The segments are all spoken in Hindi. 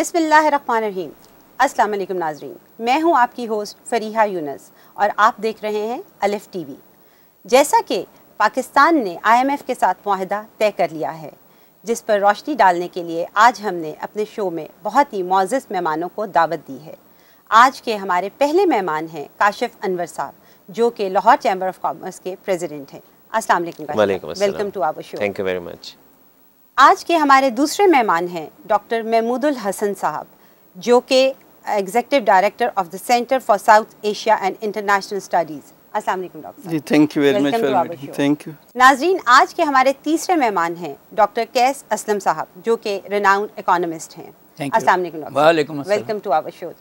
बिस्मिल्लाहिर्रहमानिर्रहीम। अस्सलाम वालेकुम नाज़रीन, मैं हूं आपकी होस्ट फरीहा यूनुस और आप देख रहे हैं अलिफ टीवी। जैसा कि पाकिस्तान ने IMF के साथ मुआहदा तय कर लिया है, जिस पर रोशनी डालने के लिए आज हमने अपने शो में बहुत ही मोअज़्ज़ज़ मेहमानों को दावत दी है। आज के हमारे पहले मेहमान हैं काशिफ अनवर साहब, जो कि लाहौर चैम्बर ऑफ कॉमर्स के प्रेसिडेंट हैं। अस्सलाम वालेकुम, welcome to our show. Thank you very much. आज के हमारे दूसरे मेहमान हैं डॉक्टर महमूदुल हसन साहब, जो कि executive director of the centre for South Asia and international studies. अस्सलाम वालेकुम doctor ji, thank you very much. Thank you. नाज़रीन, आज के हमारे तीसरे मेहमान हैं डॉक्टर कैस असलम साहब, जो कि रिनाउंड इकोनॉमिस्ट हैं। अस्सलाम वालेकुम डॉक्टर। वालेकुम अस्सलाम। Welcome to our show.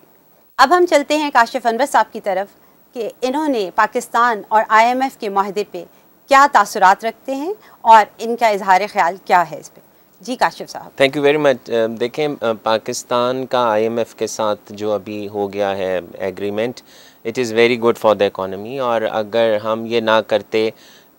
अब हम चलते हैं काशिफ अनवर साहब की तरफ कि इन्होंने पाकिस्तान और IMF के मुआहदे पे क्या तासुरात रखते हैं और इनका इजहार ख्याल क्या है इस पे। जी काशिफ साहब। Thank you very much. देखें, पाकिस्तान का IMF के साथ जो अभी हो गया है agreement, it is very good for the economy. और अगर हम ये ना करते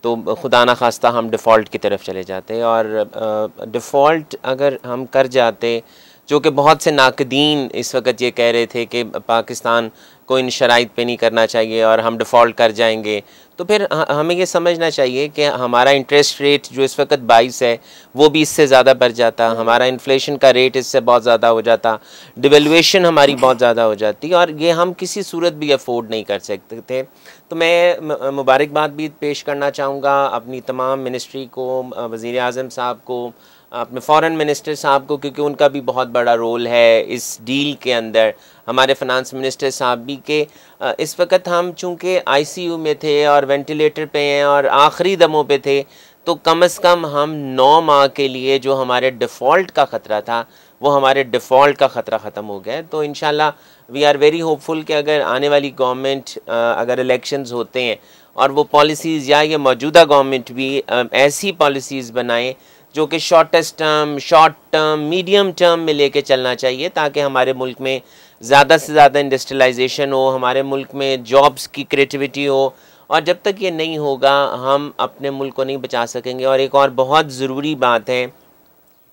तो खुदा ना खास्ता हम डिफ़ॉल्ट की तरफ चले जाते, और डिफ़ॉल्ट अगर हम कर जाते, जो कि बहुत से नाकदीन इस वक्त ये कह रहे थे कि पाकिस्तान को इन शराइत पे नहीं करना चाहिए और हम डिफ़ॉल्ट कर जाएंगे, तो फिर हमें ये समझना चाहिए कि हमारा इंटरेस्ट रेट जो इस वक्त 22 है वो भी इससे ज़्यादा बढ़ जाता, हमारा इन्फ्लेशन का रेट इससे बहुत ज़्यादा हो जाता, डिवेल्यूएशन हमारी बहुत ज़्यादा हो जाती, और ये हम किसी सूरत भी अफोर्ड नहीं कर सकते थे। तो मैं मुबारकबाद भी पेश करना चाहूँगा अपनी तमाम मिनिस्ट्री को, वज़ीर आज़म साहब को, अपने फॉरेन मिनिस्टर साहब को, क्योंकि उनका भी बहुत बड़ा रोल है इस डील के अंदर। हमारे फाइनेंस मिनिस्टर साहब भी के इस वक्त हम चूँकि ICU में थे और वेंटिलेटर पे हैं और आखिरी दमों पे थे, तो कम से कम हम 9 माह के लिए जो हमारे डिफ़ॉल्ट का ख़तरा था वो हमारे डिफ़ॉल्ट का ख़तरा ख़त्म हो गया है। तो इंशाल्लाह वी आर वेरी होपफुल कि अगर आने वाली गवर्नमेंट, अगर इलेक्शंस होते हैं और वो पॉलिसीज़ या ये मौजूदा गवर्नमेंट भी ऐसी पॉलिसीज़ बनाएं जो कि शॉर्ट टर्म, मीडियम टर्म में लेके चलना चाहिए, ताकि हमारे मुल्क में ज़्यादा से ज़्यादा इंडस्ट्रियलाइजेशन हो, हमारे मुल्क में जॉब्स की क्रिएटिविटी हो। और जब तक ये नहीं होगा हम अपने मुल्क को नहीं बचा सकेंगे। और एक और बहुत ज़रूरी बात है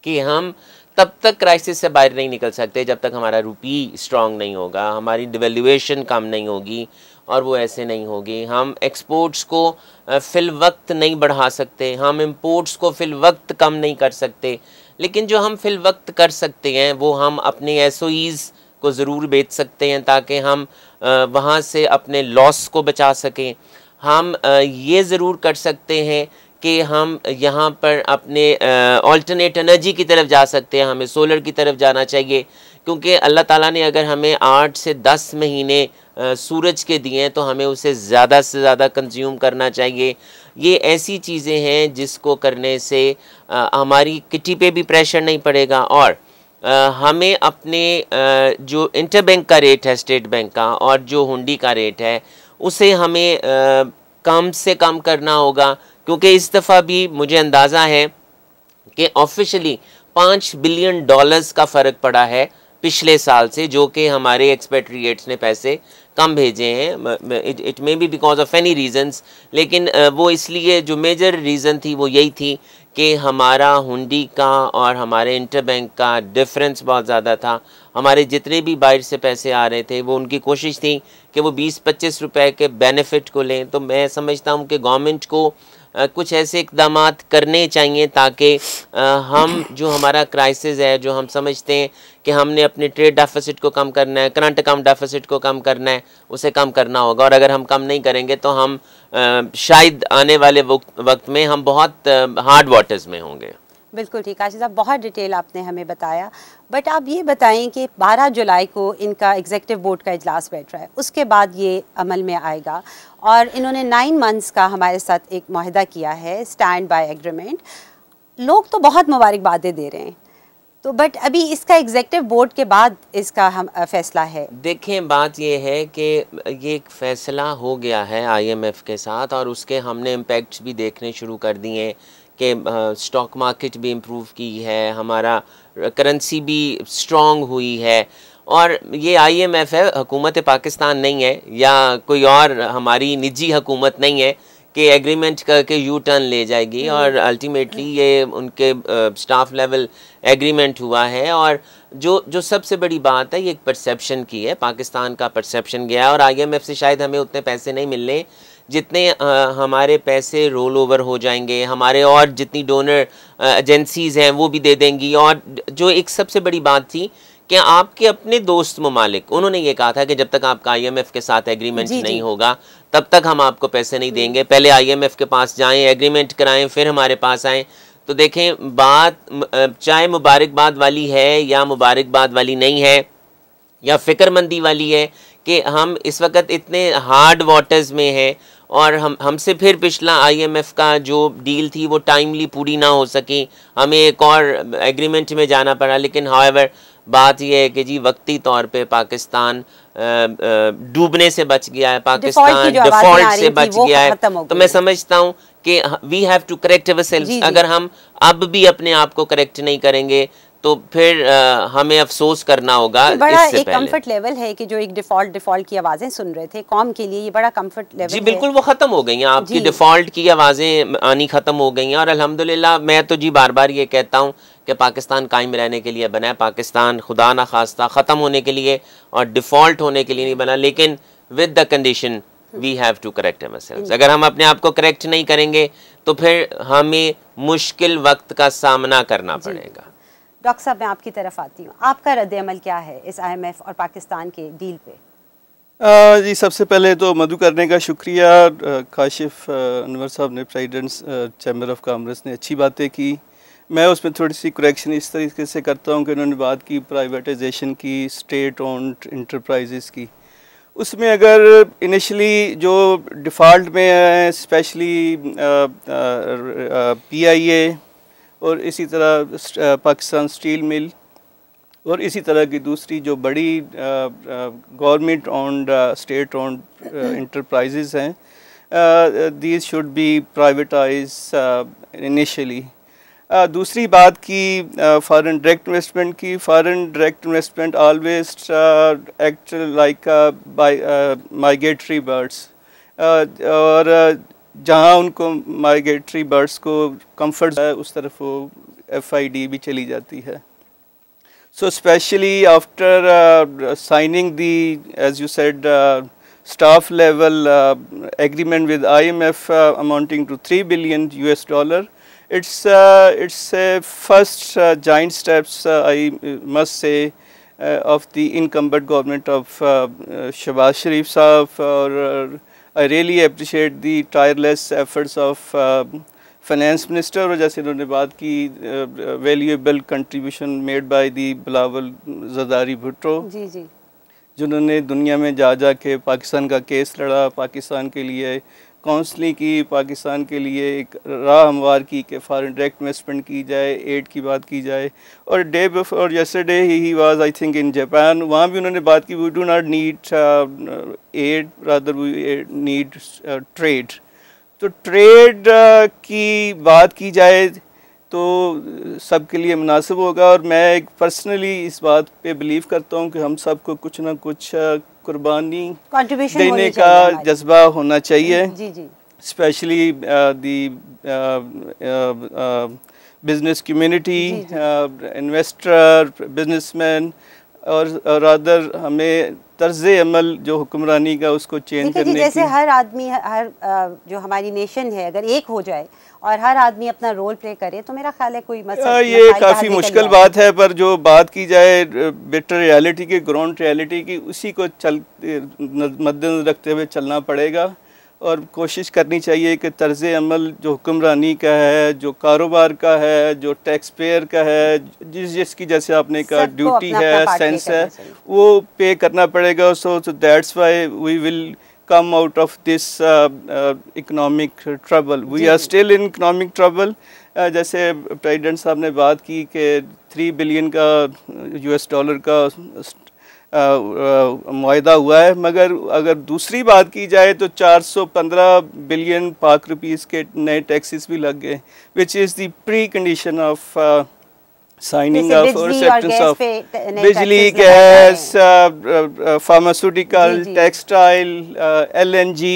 कि हम तब तक क्राइसिस से बाहर नहीं निकल सकते जब तक हमारा रुपी स्ट्रॉन्ग नहीं होगा, हमारी डिवेल्यूएशन कम नहीं होगी, और वो ऐसे नहीं होगी। हम एक्सपोर्ट्स को फ़िल वक्त नहीं बढ़ा सकते, हम इंपोर्ट्स को फ़िल वक्त कम नहीं कर सकते, लेकिन जो हम फ़िल वक्त कर सकते हैं वो हम अपने SOEs को ज़रूर बेच सकते हैं, ताकि हम वहाँ से अपने लॉस को बचा सकें। हम ये ज़रूर कर सकते हैं कि हम यहाँ पर अपने ऑल्टरनेट एनर्जी की तरफ जा सकते हैं, हमें सोलर की तरफ जाना चाहिए, क्योंकि अल्लाह ताला ने अगर हमें 8 से 10 महीने सूरज के दिए हैं तो हमें उसे ज़्यादा से ज़्यादा कंज्यूम करना चाहिए। ये ऐसी चीज़ें हैं जिसको करने से हमारी किटी पे भी प्रेशर नहीं पड़ेगा, और हमें अपने जो इंटरबैंक का रेट है स्टेट बैंक का और जो हुंडी का रेट है उसे हमें कम से कम करना होगा, क्योंकि इस दफ़ा भी मुझे अंदाज़ा है कि ऑफिशियली $5 बिलियन का फ़र्क पड़ा है पिछले साल से, जो कि हमारे एक्सपेट्रिएट्स ने पैसे कम भेजे हैं। It may be because of any reasons, लेकिन वो इसलिए जो मेजर रीज़न थी वो यही थी कि हमारा हुंडी का और हमारे इंटरबैंक का डिफरेंस बहुत ज़्यादा था। हमारे जितने भी बाहर से पैसे आ रहे थे वो उनकी कोशिश थी कि वो 20-25 रुपए के बेनिफिट को लें। तो मैं समझता हूँ कि गवर्नमेंट को कुछ ऐसे इक़दाम करने चाहिए ताकि हम जो हमारा क्राइसिस है, जो हम समझते हैं कि हमने अपने ट्रेड डेफिसिट को कम करना है, करंट अकाउंट डेफिसिट को कम करना है, उसे कम करना होगा। और अगर हम कम नहीं करेंगे तो हम शायद आने वाले वक्त में हम बहुत हार्ड वाटर्स में होंगे। बिल्कुल ठीक आशीष साहब, बहुत डिटेल आपने हमें बताया। बट आप ये बताएं कि 12 जुलाई को इनका एग्जीक्यूटिव बोर्ड का इजलास बैठ रहा है, उसके बाद ये अमल में आएगा, और इन्होंने 9 मंथ्स का हमारे साथ एक मुआहदा किया है, स्टैंड बाय एग्रीमेंट। लोग तो बहुत मुबारकबादें दे रहे हैं, तो बट अभी इसका एग्जीक्यूटिव बोर्ड के बाद इसका हम फैसला है। देखें, बात ये है कि ये एक फ़ैसला हो गया है IMF के साथ, और उसके हमने इम्पेक्ट्स भी देखने शुरू कर दिए कि स्टॉक मार्केट भी इम्प्रूव की है, हमारा करेंसी भी स्ट्रॉन्ग हुई है। और ये IMF है, हुकूमत पाकिस्तान नहीं है या कोई और हमारी निजी हुकूमत नहीं है कि एग्रीमेंट करके यू टर्न ले जाएगी, और अल्टीमेटली ये उनके स्टाफ लेवल एग्रीमेंट हुआ है। और जो सबसे बड़ी बात है, ये एक परसेप्शन की है, पाकिस्तान का परसेप्शन गया है, और IMF से शायद हमें उतने पैसे नहीं मिलने जितने हमारे पैसे रोल ओवर हो जाएंगे, हमारे और जितनी डोनर एजेंसीज़ हैं वो भी दे देंगी। और जो एक सबसे बड़ी बात थी कि आपके अपने दोस्त ममालिक, उन्होंने ये कहा था कि जब तक आपका IMF के साथ एग्रीमेंट नहीं होगा तब तक हम आपको पैसे नहीं देंगे, पहले IMF के पास जाएं, एग्रीमेंट कराएं, फिर हमारे पास आएँ। तो देखें, बात चाहे मुबारकबाद वाली है या मुबारकबाद वाली नहीं है या फ़िक्रमंदी वाली है कि हम इस वक्त इतने हार्ड वाटर्स में हैं, और हमसे फिर पिछला IMF का जो डील थी वो टाइमली पूरी ना हो सकी, हमें एक और एग्रीमेंट में जाना पड़ा। लेकिन हाउएवर बात यह है कि जी वक्ती तौर पे पाकिस्तान डूबने से बच गया है, पाकिस्तान डिफ़ॉल्ट से बच गया है। तो मैं समझता हूँ कि we have to correct ourselves. अगर हम अब भी अपने आप को करेक्ट नहीं करेंगे तो फिर हमें अफसोस करना होगा। बड़ा एक कंफर्ट लेवल है कि जो एक डिफॉल्ट की आवाज़ें सुन रहे थे कौम के लिए, ये बड़ा कंफर्ट लेवल जी बिल्कुल वो ख़त्म हो गई हैं, आपकी डिफ़ॉल्ट की आवाज़ें आनी ख़त्म हो गई हैं। और अल्हम्दुलिल्लाह मैं तो जी बार बार ये कहता हूँ कि पाकिस्तान कायम रहने के लिए बना है, पाकिस्तान खुदा ना खास्ता ख़त्म होने के लिए और डिफ़ॉल्ट होने के लिए नहीं बना, लेकिन with the condition we have to correct ourselves. अगर हम अपने आप को करेक्ट नहीं करेंगे तो फिर हमें मुश्किल वक्त का सामना करना पड़ेगा। डॉक्टर साहब, मैं आपकी तरफ आती हूँ, आपका रद्द-ए-अमल क्या है इस IMF और पाकिस्तान के डील पे? जी सबसे पहले तो मदु करने का शुक्रिया, काशिफ अनवर साहब ने, प्रेसिडेंट चैम्बर ऑफ कॉमर्स ने अच्छी बातें की। मैं उसमें थोड़ी सी करेक्शन इस तरीके से करता हूँ कि उन्होंने बात की प्राइवेटाइजेशन की, स्टेट ओन्ड इंटरप्राइजेस की। उसमें अगर इनिशियली जो डिफ़ॉल्ट में है, स्पेशली PIA और इसी तरह पाकिस्तान स्टील मिल और इसी तरह की दूसरी जो बड़ी government owned state owned enterprises हैं, these should be privatize initially. दूसरी बात की फॉरेन डायरेक्ट इन्वेस्टमेंट की। Foreign direct investment always act like migratory birds, और जहाँ उनको माइग्रेटरी बर्ड्स को कंफर्ट है उस तरफ वो FID भी चली जाती है। So specially after signing the, as you said, staff level agreement with IMF amounting to $3 billion, it's a first giant steps, I must say, of the incumbent government of Shehbaz Sharif Saab, or I really appreciate the tireless efforts of finance minister, और जैसे उन्होंने बात की valuable contribution made by the Bilawal Zardari Bhutto, जिन्होंने दुनिया में जा के पाकिस्तान का केस लड़ा, पाकिस्तान के लिए काउंसलिंग की, पाकिस्तान के लिए एक राह हमवार की कि फॉरेन डायरेक्ट इन्वेस्टमेंट की जाए, एड की बात की जाए। और day before yesterday he was I think in Japan, वहाँ भी उन्होंने बात की we do not need aid, rather we need trade. तो ट्रेड की बात की जाए तो सबके लिए मुनासिब होगा, और मैं एक पर्सनली इस बात पे बिलीव करता हूँ कि हम सबको कुछ ना कुछ कुर्बानी देने का जज्बा होना चाहिए, specially the business community, investor, businessman, और रादर हमें तर्ज़े अमल जो हुक्मरानी का उसको चेंज करने की, जैसे हर आदमी, हर जो हमारी नेशन है अगर एक हो जाए और हर आदमी अपना रोल प्ले करे तो मेरा ख्याल है कोई मसला ये काफ़ी मुश्किल बात है। पर जो बात की जाए बेटर रियलिटी की, ग्राउंड रियलिटी की, उसी को मद्देनजर रखते हुए चलना पड़ेगा, और कोशिश करनी चाहिए कि तर्ज़ अमल जो हुक्मरानी का है, जो कारोबार का है, जो टैक्स पेयर का है, जिसकी जैसे आपने कहा ड्यूटी है, सेंस है, वो पे करना पड़ेगा। So that's why we will come out of this economic trouble. We are still in economic trouble. जैसे प्रेसिडेंट साहब ने बात की कि $3 बिलियन का US डॉलर का मुआहदा हुआ है, मगर अगर दूसरी बात की जाए तो 415 बिलियन पाक रुपीस के नए टैक्सेस भी लग गए, which is the pre condition of signing of or acceptance of बिजली, गैस, फार्मास्यूटिकल, टेक्सटाइल, LNG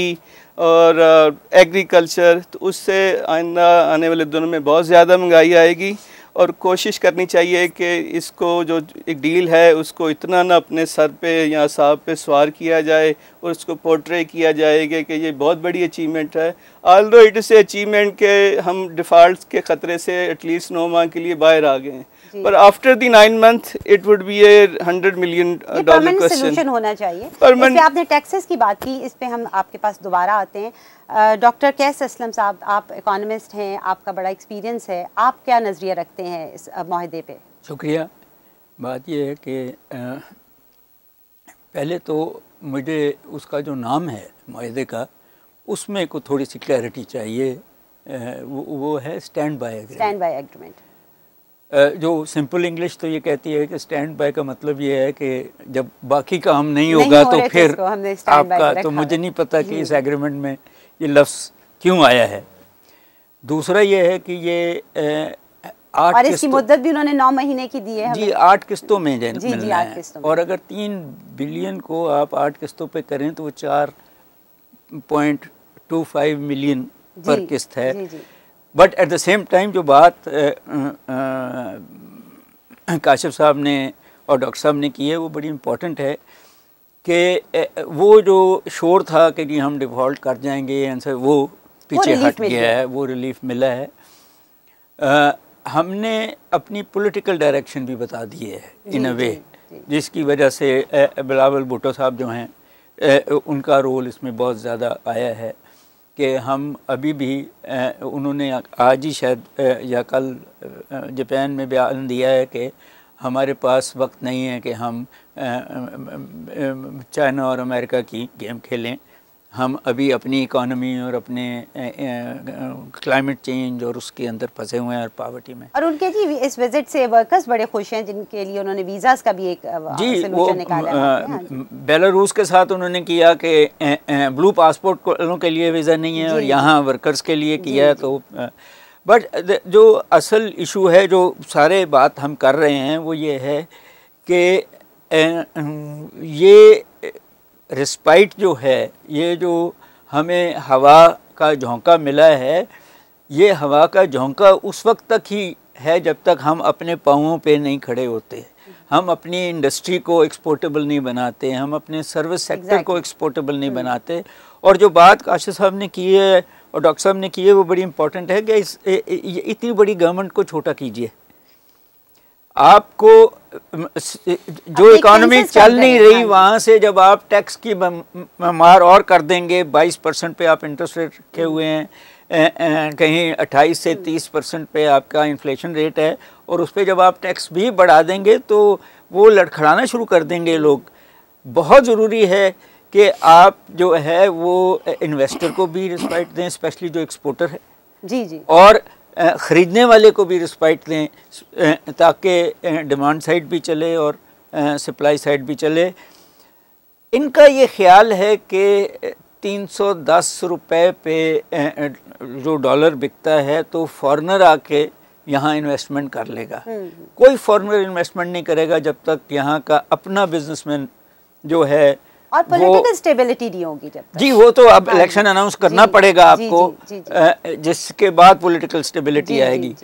और एग्रीकल्चर, तो उससे आइंदा आने वाले दिनों में बहुत ज़्यादा महंगाई आएगी। और कोशिश करनी चाहिए कि इसको जो एक डील है उसको इतना ना अपने सर पे या साहब पे सवार किया जाए और उसको पोर्ट्रे किया जाएगा कि ये बहुत बड़ी अचीवमेंट है। ऑल्दो इट इज़ अचीवमेंट के हम डिफ़ॉल्ट के ख़तरे से एटलीस्ट 9 माह के लिए बाहर आ गए हैं, पर after the 9 month it would be A $100 million question. Solution होना चाहिए। इस पे आपने टैक्सेस की बात की, इस पे हम आपके पास दोबारा आते हैं। डॉक्टर कैस असलम साहब, आप इकोनॉमिस्ट हैं, आपका बड़ा एक्सपीरियंस है, आप क्या नज़रिया रखते हैं इस माहदे पे? शुक्रिया। बात यह है कि पहले तो मुझे उसका जो नाम है माहदे का, उसमें को थोड़ी सी क्लैरिटी चाहिए। वो है स्टैंड बाय एग्रीमेंट। जो सिंपल इंग्लिश तो ये कहती है कि स्टैंड बाय का मतलब ये है कि जब बाकी काम नहीं होगा तो फिर आपका, तो मुझे नहीं पता कि इस एग्रीमेंट में ये लफ्ज़ क्यों आया है। दूसरा ये है कि ये 8 और इसकी मुद्दत भी उन्होंने 9 महीने की दी है जी, 8 किस्तों में मिलना है। और अगर 3 बिलियन को आप 8 किस्तों पे करें तो वो 4.25 मिलियन पर किस्त है। But at the same time जो बात काशिफ साहब ने और डॉक्टर साहब ने की है वो बड़ी इम्पोर्टेंट है कि वो जो शोर था कि जी हम डिफ़ॉल्ट कर जाएंगे आंसर, वो पीछे हट गया है, वो रिलीफ मिला है। हमने अपनी पॉलिटिकल डायरेक्शन भी बता दी है इन अ वे, जिसकी वजह से बिलावल भुट्टो साहब जो हैं उनका रोल इसमें बहुत ज़्यादा आया है कि हम अभी भी उन्होंने आज ही शायद या कल जापान में बयान दिया है कि हमारे पास वक्त नहीं है कि हम चाइना और अमेरिका की गेम खेलें। हम अभी अपनी इकोनॉमी और अपने क्लाइमेट चेंज और उसके अंदर फंसे हुए हैं और पावर्टी में। और उनके जी इस विजिट से वर्कर्स बड़े खुश हैं जिनके लिए उन्होंने वीज़ास का भी एक सलूशन निकाला है। बेलारूस के साथ उन्होंने किया कि ब्लू पासपोर्ट वालों के लिए वीज़ा नहीं है और यहाँ वर्कर्स के लिए किया है। तो बट जो असल इशू है जो सारे बात हम कर रहे हैं वो ये है कि ये रिस्पाइट जो है, ये जो हमें हवा का झोंका मिला है, ये हवा का झोंका उस वक्त तक ही है जब तक हम अपने पाँवों पे नहीं खड़े होते, हम अपनी इंडस्ट्री को एक्सपोर्टेबल नहीं बनाते, हम अपने सर्विस सेक्टर को एक्सपोर्टेबल नहीं बनाते। और जो बात काशिफ साहब ने की है और डॉक्टर साहब ने की है वो बड़ी इंपॉर्टेंट है कि इतनी बड़ी गवर्नमेंट को छोटा कीजिए। आपको जो इकोनॉमी चल नहीं रही वहाँ से जब आप टैक्स की मार और कर देंगे, 22% पे आप इंटरेस्ट रेट रखे हुए हैं, कहीं 28 से 30% पे आपका इन्फ्लेशन रेट है, और उस पर जब आप टैक्स भी बढ़ा देंगे तो वो लड़खड़ाना शुरू कर देंगे लोग। बहुत ज़रूरी है कि आप जो है वो इन्वेस्टर को भी रिस्पेक्ट दें, स्पेशली जो एक्सपोर्टर है जी, और ख़रीदने वाले को भी रिस्पेक्ट दें ताकि डिमांड साइड भी चले और सप्लाई साइड भी चले। इनका ये ख्याल है कि 310 रुपये पे जो डॉलर बिकता है तो फॉरेनर आके यहाँ इन्वेस्टमेंट कर लेगा। कोई फॉरेनर इन्वेस्टमेंट नहीं करेगा जब तक यहाँ का अपना बिजनेसमैन जो है, और पॉलिटिकल स्टेबिलिटी नहीं होगी जब तक। जी, वो तो अब इलेक्शन अनाउंस करना पड़ेगा आपको, जिसके बाद पॉलिटिकल स्टेबिलिटी आएगी।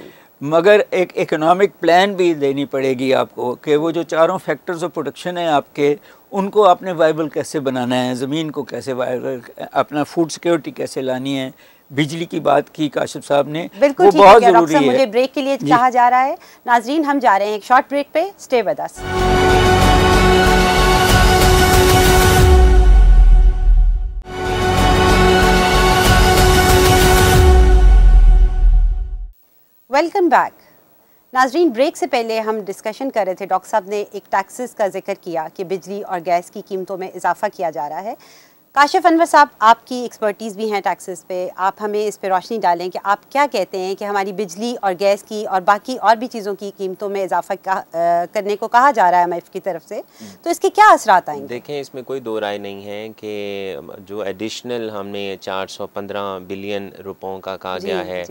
मगर एक इकोनॉमिक प्लान भी देनी पड़ेगी आपको कि वो जो चारों फैक्टर्स ऑफ प्रोडक्शन है आपके, उनको आपने वाइबल कैसे बनाना है, ज़मीन को कैसे वाइबल, अपना फूड सिक्योरिटी कैसे लानी है। बिजली की बात की काशिफ साहब ने, वो बहुत ज़रूरी है। मुझे ब्रेक के लिए कहा जा रहा है। नाजरीन, हम जा रहे हैं एक शॉर्ट ब्रेक पे, stay with us. Welcome back. नाजरीन, ब्रेक से पहले हम डिस्कशन कर रहे थे, डॉक्टर साहब ने एक टैक्सेस का जिक्र किया कि बिजली और गैस की कीमतों में इजाफा किया जा रहा है। काशिफ अनवर साहब, आपकी एक्सपर्टीज़ भी हैं टैक्सेस पे, आप हमें इस पे रोशनी डालें कि आप क्या कहते हैं कि हमारी बिजली और गैस की और बाकी और भी चीज़ों की कीमतों में इजाफा करने को कहा जा रहा है IMF की तरफ से, तो इसके क्या असरात आएंगे? देखें, इसमें कोई दो राय नहीं है कि जो एडिशनल हमने 415 बिलियन रुपयों का कहा गया है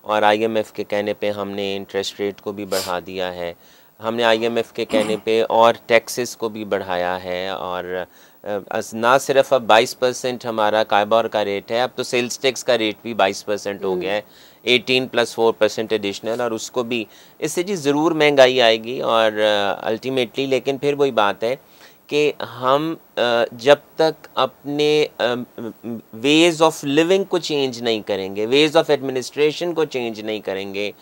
और IMF के कहने पे हमने इंटरेस्ट रेट को भी बढ़ा दिया है, हमने IMF के कहने पे और टैक्सेस को भी बढ़ाया है, और ना सिर्फ अब 22% हमारा कायबार का रेट है, अब तो सेल्स टैक्स का रेट भी 22% हो गया है, 18 + 4% एडिशनल, और उसको भी इससे जी ज़रूर महंगाई आएगी। और अल्टीमेटली लेकिन फिर वही बात है कि हम जब तक अपने वेज़ ऑफ लिविंग को चेंज नहीं करेंगे, वेज़ ऑफ एडमिनिस्ट्रेशन को चेंज नहीं करेंगे,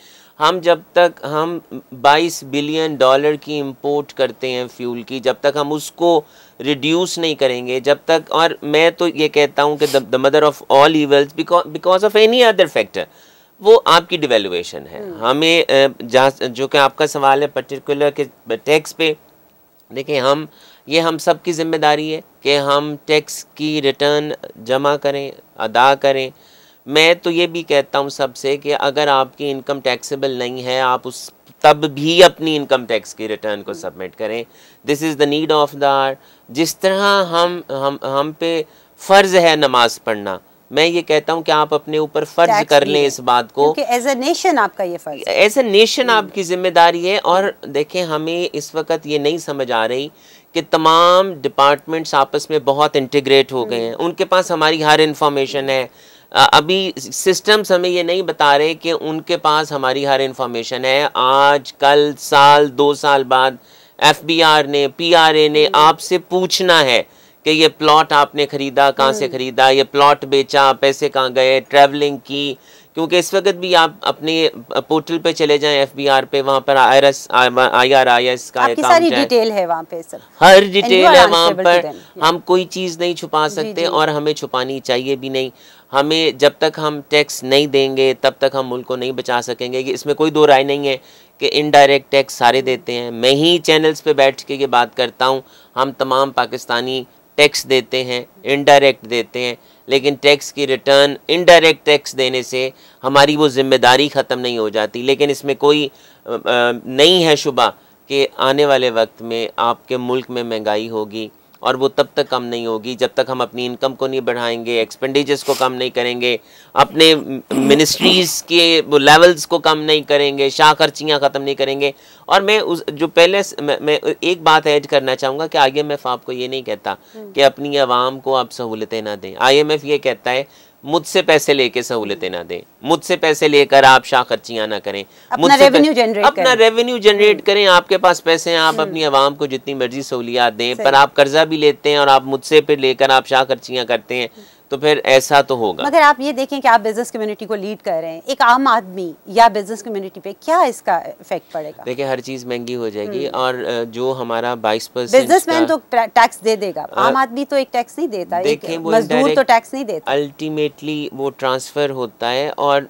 हम जब तक हम $22 बिलियन की इंपोर्ट करते हैं फ्यूल की, जब तक हम उसको रिड्यूस नहीं करेंगे, जब तक, और मैं तो ये कहता हूँ कि the mother of all evils because of any other factor, वो आपकी डिवेल्युएशन है। हमें जहाँ जो कि आपका सवाल है पर्टिकुलर के टैक्स पे, देखिए हम सब की जिम्मेदारी है कि हम टैक्स की रिटर्न जमा करें, अदा करें। मैं तो ये भी कहता हूँ सबसे कि अगर आपकी इनकम टैक्सेबल नहीं है, आप उस तब भी अपनी इनकम टैक्स की रिटर्न को सबमिट करें। This is the need of the hour. जिस तरह हम पे फ़र्ज़ है नमाज पढ़ना, मैं ये कहता हूँ कि आप अपने ऊपर फ़र्ज़ कर लें इस बात को, क्योंकि एज ए नेशन आपका ये फ़र्ज़ है, एज ए नेशन आपकी जिम्मेदारी है। और देखें, हमें इस वक्त ये नहीं समझ आ रही कि तमाम डिपार्टमेंट्स आपस में बहुत इंटीग्रेट हो गए हैं, उनके पास हमारी हर इंफॉर्मेशन है। अभी सिस्टम्स हमें ये नहीं बता रहे कि उनके पास हमारी हर इंफॉर्मेशन है। आज, कल, साल, 2 साल बाद FBR ने, PRA ने आपसे पूछना है कि ये प्लॉट आपने ख़रीदा, कहाँ से ख़रीदा, ये प्लॉट बेचा, पैसे कहाँ गए, ट्रैवलिंग की। क्योंकि इस वक्त भी आप अपने पोर्टल पे चले जाएं FBR पे, वहाँ पर IRIS का आपकी सारी डिटेल है वहाँ पे, सब हर डिटेल है वहाँ पर। हम कोई चीज़ नहीं छुपा सकते और हमें छुपानी चाहिए भी नहीं। हमें जब तक हम टैक्स नहीं देंगे तब तक हम मुल्क को नहीं बचा सकेंगे। इसमें कोई दो राय नहीं है कि इनडायरेक्ट टैक्स सारे देते हैं। मैं ही चैनल्स पे बैठ के ये बात करता हूँ, हम तमाम पाकिस्तानी टैक्स देते हैं, इनडायरेक्ट देते हैं, लेकिन टैक्स की रिटर्न इनडायरेक्ट टैक्स देने से हमारी वो जिम्मेदारी ख़त्म नहीं हो जाती। लेकिन इसमें कोई नहीं है शुबा कि आने वाले वक्त में आपके मुल्क में महंगाई होगी, और वो तब तक कम नहीं होगी जब तक हम अपनी इनकम को नहीं बढ़ाएंगे, एक्सपेंडिचर्स को कम नहीं करेंगे, अपने मिनिस्ट्रीज़ के वो लेवल्स को कम नहीं करेंगे, शाह खर्चियाँ ख़त्म नहीं करेंगे। और मैं उस जो पहले मैं एक बात ऐड करना चाहूँगा कि IMF आपको ये नहीं कहता कि अपनी आवाम को आप सहूलतें ना दें। IMF ये कहता है मुझसे पैसे लेके सहूलतें ना दें, मुझसे पैसे लेकर आप शाह खर्चियाँ ना करें, अपना रेवेन्यू जनरेट करें। आपके पास पैसे हैं, आप अपनी आवाम को जितनी मर्जी सहूलियात दें, पर आप कर्जा भी लेते हैं और आप मुझसे फिर लेकर आप शाह खर्चियाँ करते हैं, तो फिर ऐसा तो होगा। मगर आप ये देखें कि आप बिजनेस कम्युनिटी को लीड कर रहे हैं, एक आम आदमी या बिजनेस कम्युनिटी पे क्या इसका इफेक्ट पड़ेगा? देखिए, हर चीज़ महंगी हो जाएगी, और जो हमारा 22% बिजनेसमैन तो टैक्स दे देगा, आम आदमी तो एक टैक्स नहीं देता, देखें, वो मजदूर तो टैक्स नहीं देता। अल्टीमेटली वो ट्रांसफ़र होता है, और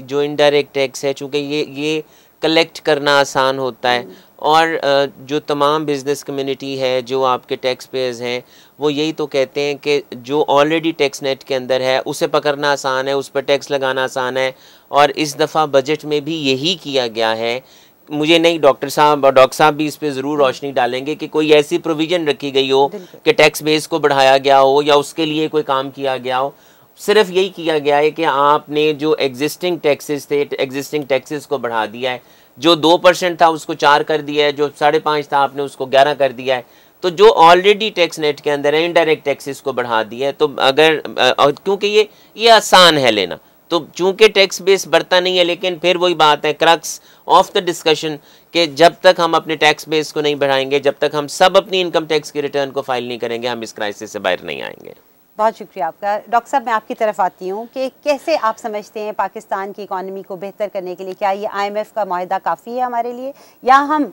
जो इनडायरेक्ट टैक्स है, चूँकि ये कलेक्ट करना आसान होता है, और जो तमाम बिज़नेस कम्युनिटी है, जो आपके टैक्स पेयर्स हैं, वो यही तो कहते हैं कि जो ऑलरेडी टैक्स नेट के अंदर है उसे पकड़ना आसान है, उस पर टैक्स लगाना आसान है। और इस दफ़ा बजट में भी यही किया गया है। मुझे नहीं, डॉक्टर साहब भी इस पे ज़रूर रोशनी डालेंगे कि कोई ऐसी प्रोविज़न रखी गई हो कि टैक्स बेस को बढ़ाया गया हो या उसके लिए कोई काम किया गया हो। सिर्फ यही किया गया है कि आपने जो एग्जिस्टिंग टैक्सेस थे, एग्जिस्टिंग टैक्सेस को बढ़ा दिया है। जो 2% था उसको 4 कर दिया है, जो 5.5 था आपने उसको 11 कर दिया है। तो जो ऑलरेडी टैक्स नेट के अंदर है, इनडायरेक्ट टैक्सेस को बढ़ा दिया है। तो अगर क्योंकि ये आसान है लेना, तो चूंकि टैक्स बेस बढ़ता नहीं है, लेकिन फिर वही बात है, क्रक्स ऑफ द डिस्कशन, कि जब तक हम अपने टैक्स बेस को नहीं बढ़ाएंगे, जब तक हम सब अपनी इनकम टैक्स की रिटर्न को फाइल नहीं करेंगे, हम इस क्राइसिस से बाहर नहीं आएंगे। बहुत शुक्रिया आपका। डॉक्टर साहब, मैं आपकी तरफ आती हूँ कि कैसे आप समझते हैं पाकिस्तान की इकॉनमी को बेहतर करने के लिए क्या ये IMF का माहिदा काफ़ी है हमारे लिए, या हम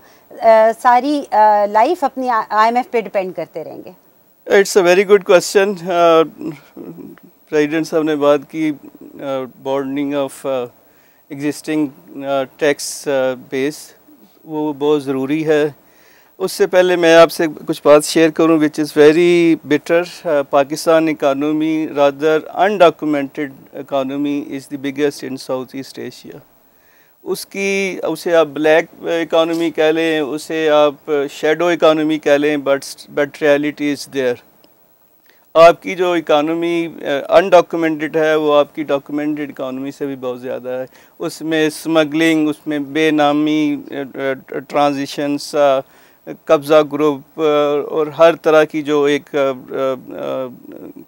सारी लाइफ अपनी IMF पे डिपेंड करते रहेंगे? It's a very good question. President साहब ने बात की बॉर्डनिंग ऑफ एग्जिस्टिंग टैक्स बेस, वो बहुत ज़रूरी है। उससे पहले मैं आपसे कुछ बात शेयर करूं which is very bitter. Pakistan economy, rather undocumented economy, is the biggest in south east Asia. उसे आप ब्लैक इकानमी कह लें, उसे आप शेडो इकानमी कह लें, बट रियलिटी इज़ देयर। आपकी जो इकानमी अनडॉक्यूमेंटेड है वो आपकी डॉक्यूमेंटेड इकानमी से भी बहुत ज़्यादा है। उसमें स्मगलिंग, उसमें बेनामी ट्रांजिशंस, कब्ज़ा ग्रुप और हर तरह की जो एक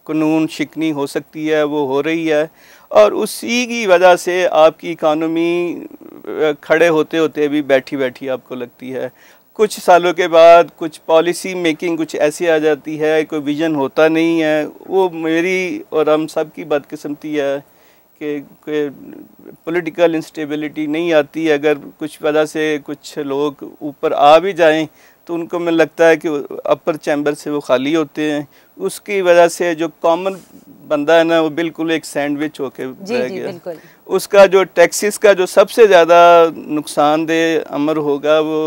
कानून शिकनी हो सकती है वो हो रही है, और उसी की वजह से आपकी इकानमी खड़े होते होते भी बैठी बैठी आपको लगती है। कुछ सालों के बाद कुछ पॉलिसी मेकिंग कुछ ऐसी आ जाती है, कोई विज़न होता नहीं है। वो मेरी और हम सब की बदकिस्मती है कि पॉलिटिकल इंस्टेबिलिटी नहीं आती। अगर कुछ वजह से कुछ लोग ऊपर आ भी जाएं तो उनको मुझे लगता है कि अपर चैम्बर से वो खाली होते हैं। उसकी वजह से जो कॉमन बंदा है ना वो बिल्कुल एक सैंडविच होके रह गया। उसका जो टैक्सेस का जो सबसे ज़्यादा नुकसानदेह अमर होगा वो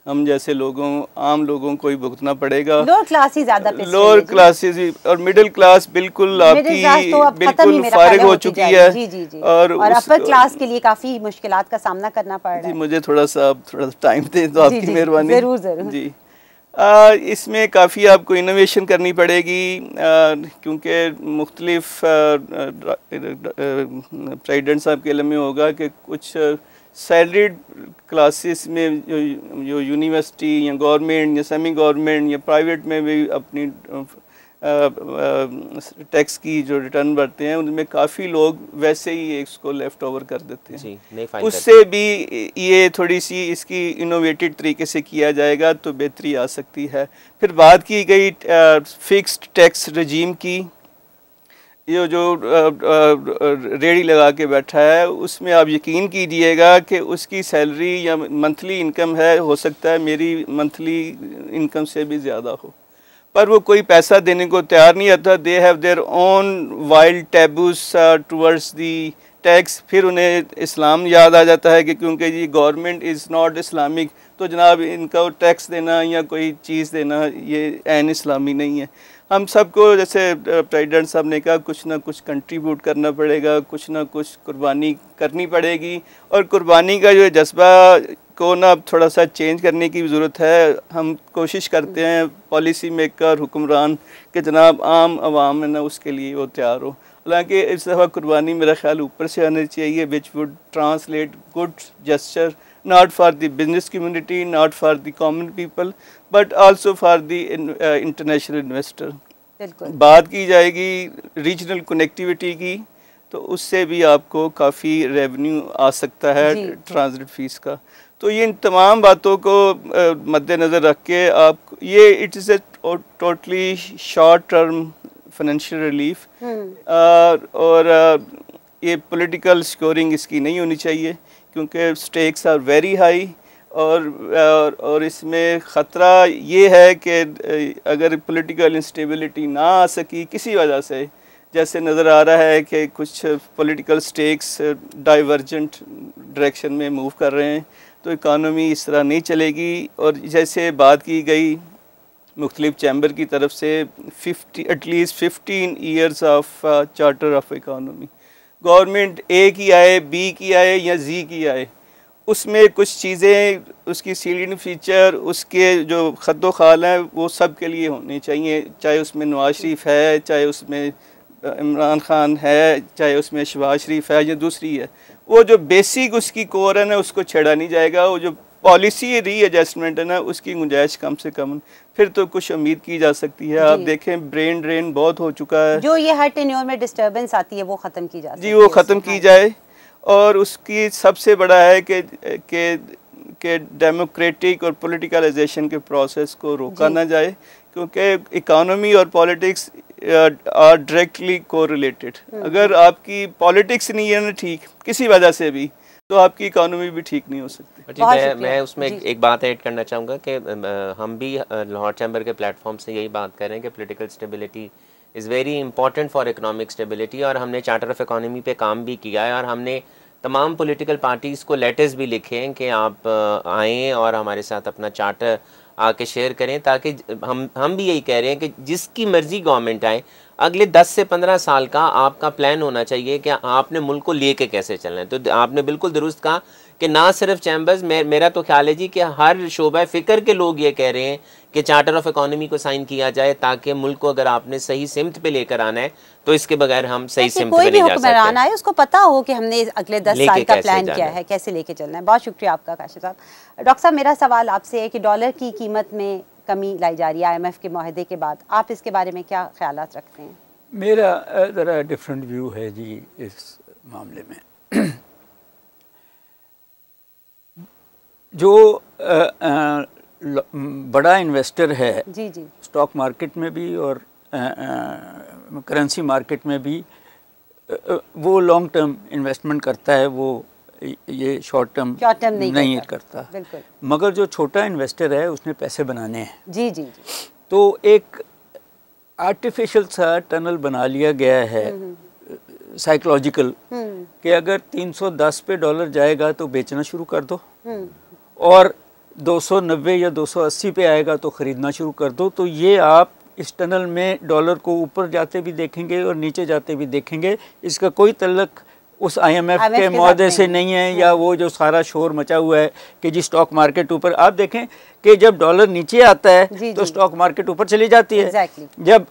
हम जैसे लोगों, आम लोगों को ही भुगतना पड़ेगा। लोअर क्लास ही ज़्यादा, लोअर क्लासेस ही, और मिडिल क्लास बिल्कुल आपकी तो बिल्कुल फारिग हो चुकी है। जी जी जी। और अपर क्लास के लिए काफ़ी मुश्किलात का सामना करना पड़ रहा है। मुझे थोड़ा सा टाइम दें तो आपकी मेहरबानी। ज़रूर ज़रूर जी। इसमें काफ़ी आपको इनोवेशन करनी पड़ेगी, क्योंकि मुख्तलिफ प्रेसिडेंट साहब के इल्म में होगा कि कुछ सैलरीड क्लासेस में जो यूनिवर्सिटी या गवर्नमेंट या सेमी गवर्नमेंट या प्राइवेट में भी अपनी टैक्स की जो रिटर्न भरते हैं उनमें काफ़ी लोग वैसे ही इसको लेफ़्ट ओवर कर देते हैं। नहीं, उससे भी ये थोड़ी सी इसकी इनोवेटिव तरीके से किया जाएगा तो बेहतरी आ सकती है। फिर बात की गई फिक्स्ड टैक्स रजीम की। ये जो रेडी लगा के बैठा है उसमें आप यकीन कीजिएगा कि उसकी सैलरी या मंथली इनकम है, हो सकता है मेरी मंथली इनकम से भी ज़्यादा हो, पर वो कोई पैसा देने को तैयार नहीं आता। They have their own wild taboos towards the tax. फिर उन्हें इस्लाम याद आ जाता है कि क्योंकि ये गवर्नमेंट इज़ नॉट इस्लामिक, तो जनाब इनका टैक्स देना या कोई चीज़ देना ये ऐन इस्लामी नहीं है। हम सबको जैसे प्रेसिडेंट साहब ने कहा कुछ ना कुछ कंट्रीब्यूट करना पड़ेगा, कुछ ना कुछ कुर्बानी करनी पड़ेगी, और कुर्बानी का जो जज्बा को ना थोड़ा सा चेंज करने की ज़रूरत है। हम कोशिश करते हैं पॉलिसी मेकर, हुक्मरान के जनाब आम आवाम है ना उसके लिए वो तैयार हो। हालांकि इस दफ़ा कुर्बानी मेरा ख्याल ऊपर से आनी चाहिए, which would translate good gesture not for the business community, not for the common people, but also for the international investor. बात की जाएगी रीजनल कनेक्टिविटी की, तो उससे भी आपको काफ़ी रेवेन्यू आ सकता है ट्रांजिट फीस का। तो ये इन तमाम बातों को मद्देनज़र रख के आप ये it is a totally short term financial relief, और ये पॉलिटिकल स्कोरिंग इसकी नहीं होनी चाहिए क्योंकि स्टेक्स आर वेरी हाई, और इसमें ख़तरा ये है कि अगर पॉलिटिकल इंस्टेबिलिटी ना आ सकी किसी वजह से, जैसे नज़र आ रहा है कि कुछ पॉलिटिकल स्टेक्स डाइवर्जेंट डायरेक्शन में मूव कर रहे हैं, तो इकानमी इस तरह नहीं चलेगी। और जैसे बात की गई मुख्तलिफ चैम्बर की तरफ से at least 15 years of charter of economy, government A की आए, बी की आए या जी की आए, उसमें कुछ चीज़ें उसकी सीलिंग फीचर, उसके जो खद्दो खाल हैं वो सब के लिए होनी चाहिए, चाहे उसमें नवाज शरीफ है, चाहे उसमें इमरान खान है, चाहे उसमें शहबाज शरीफ है या दूसरी है। वो जो बेसिक उसकी कोर है ना उसको छेड़ा नहीं जाएगा। वो जो पॉलिसी रीएडजस्टमेंट है ना उसकी गुंजाइश कम से कम, फिर तो कुछ उम्मीद की जा सकती है। आप देखें ब्रेन ड्रेन बहुत हो चुका है, जो ये हर टेन्योर में डिस्टर्बेंस आती है वो ख़त्म की जाए जी, वो ख़त्म की जाए। और उसकी सबसे बड़ा है कि डेमोक्रेटिक और पॉलिटिकलाइजेशन के प्रोसेस को रोका ना जाए, क्योंकि इकोनॉमी और पॉलिटिक्स आर डायरेक्टली कोरिलेटेड। अगर आपकी पॉलिटिक्स नहीं है ना ठीक किसी वजह से भी, तो आपकी इकोनॉमी भी ठीक नहीं हो सकती। मैं उसमें एक बात ऐड करना चाहूँगा कि हम भी लाहौर चैम्बर के प्लेटफॉर्म से यही बात कर रहे हैं कि political stability is very important for economic stability, और हमने चार्टर ऑफ इकोनॉमी पे काम भी किया है, और हमने तमाम पॉलिटिकल पार्टीज़ को लेटर्स भी लिखे हैं कि आप आएँ और हमारे साथ अपना चार्टर आके शेयर करें, ताकि हम भी यही कह रहे हैं कि जिसकी मर्ज़ी गवर्नमेंट आए, अगले 10 से 15 साल का आपका प्लान होना चाहिए कि आपने मुल्क को लेके कैसे चलना है। तो आपने बिल्कुल दुरुस्त कहा कि ना सिर्फ चैम्बर्स, मेरा तो ख्याल है जी कि हर शोबा फ़िक्र के लोग ये कह रहे हैं कि चार्टर ऑफ इकोनॉमी को साइन किया जाए, ताकि मुल्क को अगर आपने सही सिमत पे लेकर आना है तो इसके बगैर हम सही सिमत पे नहीं जा सकते। हुक्मरान आए उसको पता हो कि हमने अगले 10 साल का प्लान किया है, कैसे लेके चलना है। बहुत शुक्रिया आपका काशिफ साहब। डॉक्टर साहब, मेरा सवाल आपसे है कि डॉलर की कीमत में कमी लाई जा रही है IMF के मुआहदे के बाद, आप इसके बारे में क्या ख्यालात रखते हैं? मेरा ज़रा डिफरेंट व्यू है जी इस मामले में। जो बड़ा इन्वेस्टर है जी जी, स्टॉक मार्केट में भी और करेंसी मार्केट में भी, वो लॉन्ग टर्म इन्वेस्टमेंट करता है, वो ये शॉर्ट टर्म नहीं करता। मगर जो छोटा इन्वेस्टर है उसने पैसे बनाने हैं। जी जी जी। तो एक आर्टिफिशियल सा टनल बना लिया गया है साइकोलॉजिकल, कि अगर 310 पे डॉलर जाएगा तो बेचना शुरू कर दो, और 290 या 280 पे आएगा तो ख़रीदना शुरू कर दो। तो ये आप इस टनल में डॉलर को ऊपर जाते भी देखेंगे और नीचे जाते भी देखेंगे। इसका कोई तल्लक उस IMF के मुआहदे से नहीं है, या वो जो सारा शोर मचा हुआ है कि जी स्टॉक मार्केट ऊपर। आप देखें कि जब डॉलर नीचे आता है तो स्टॉक मार्केट ऊपर चली जाती है, जब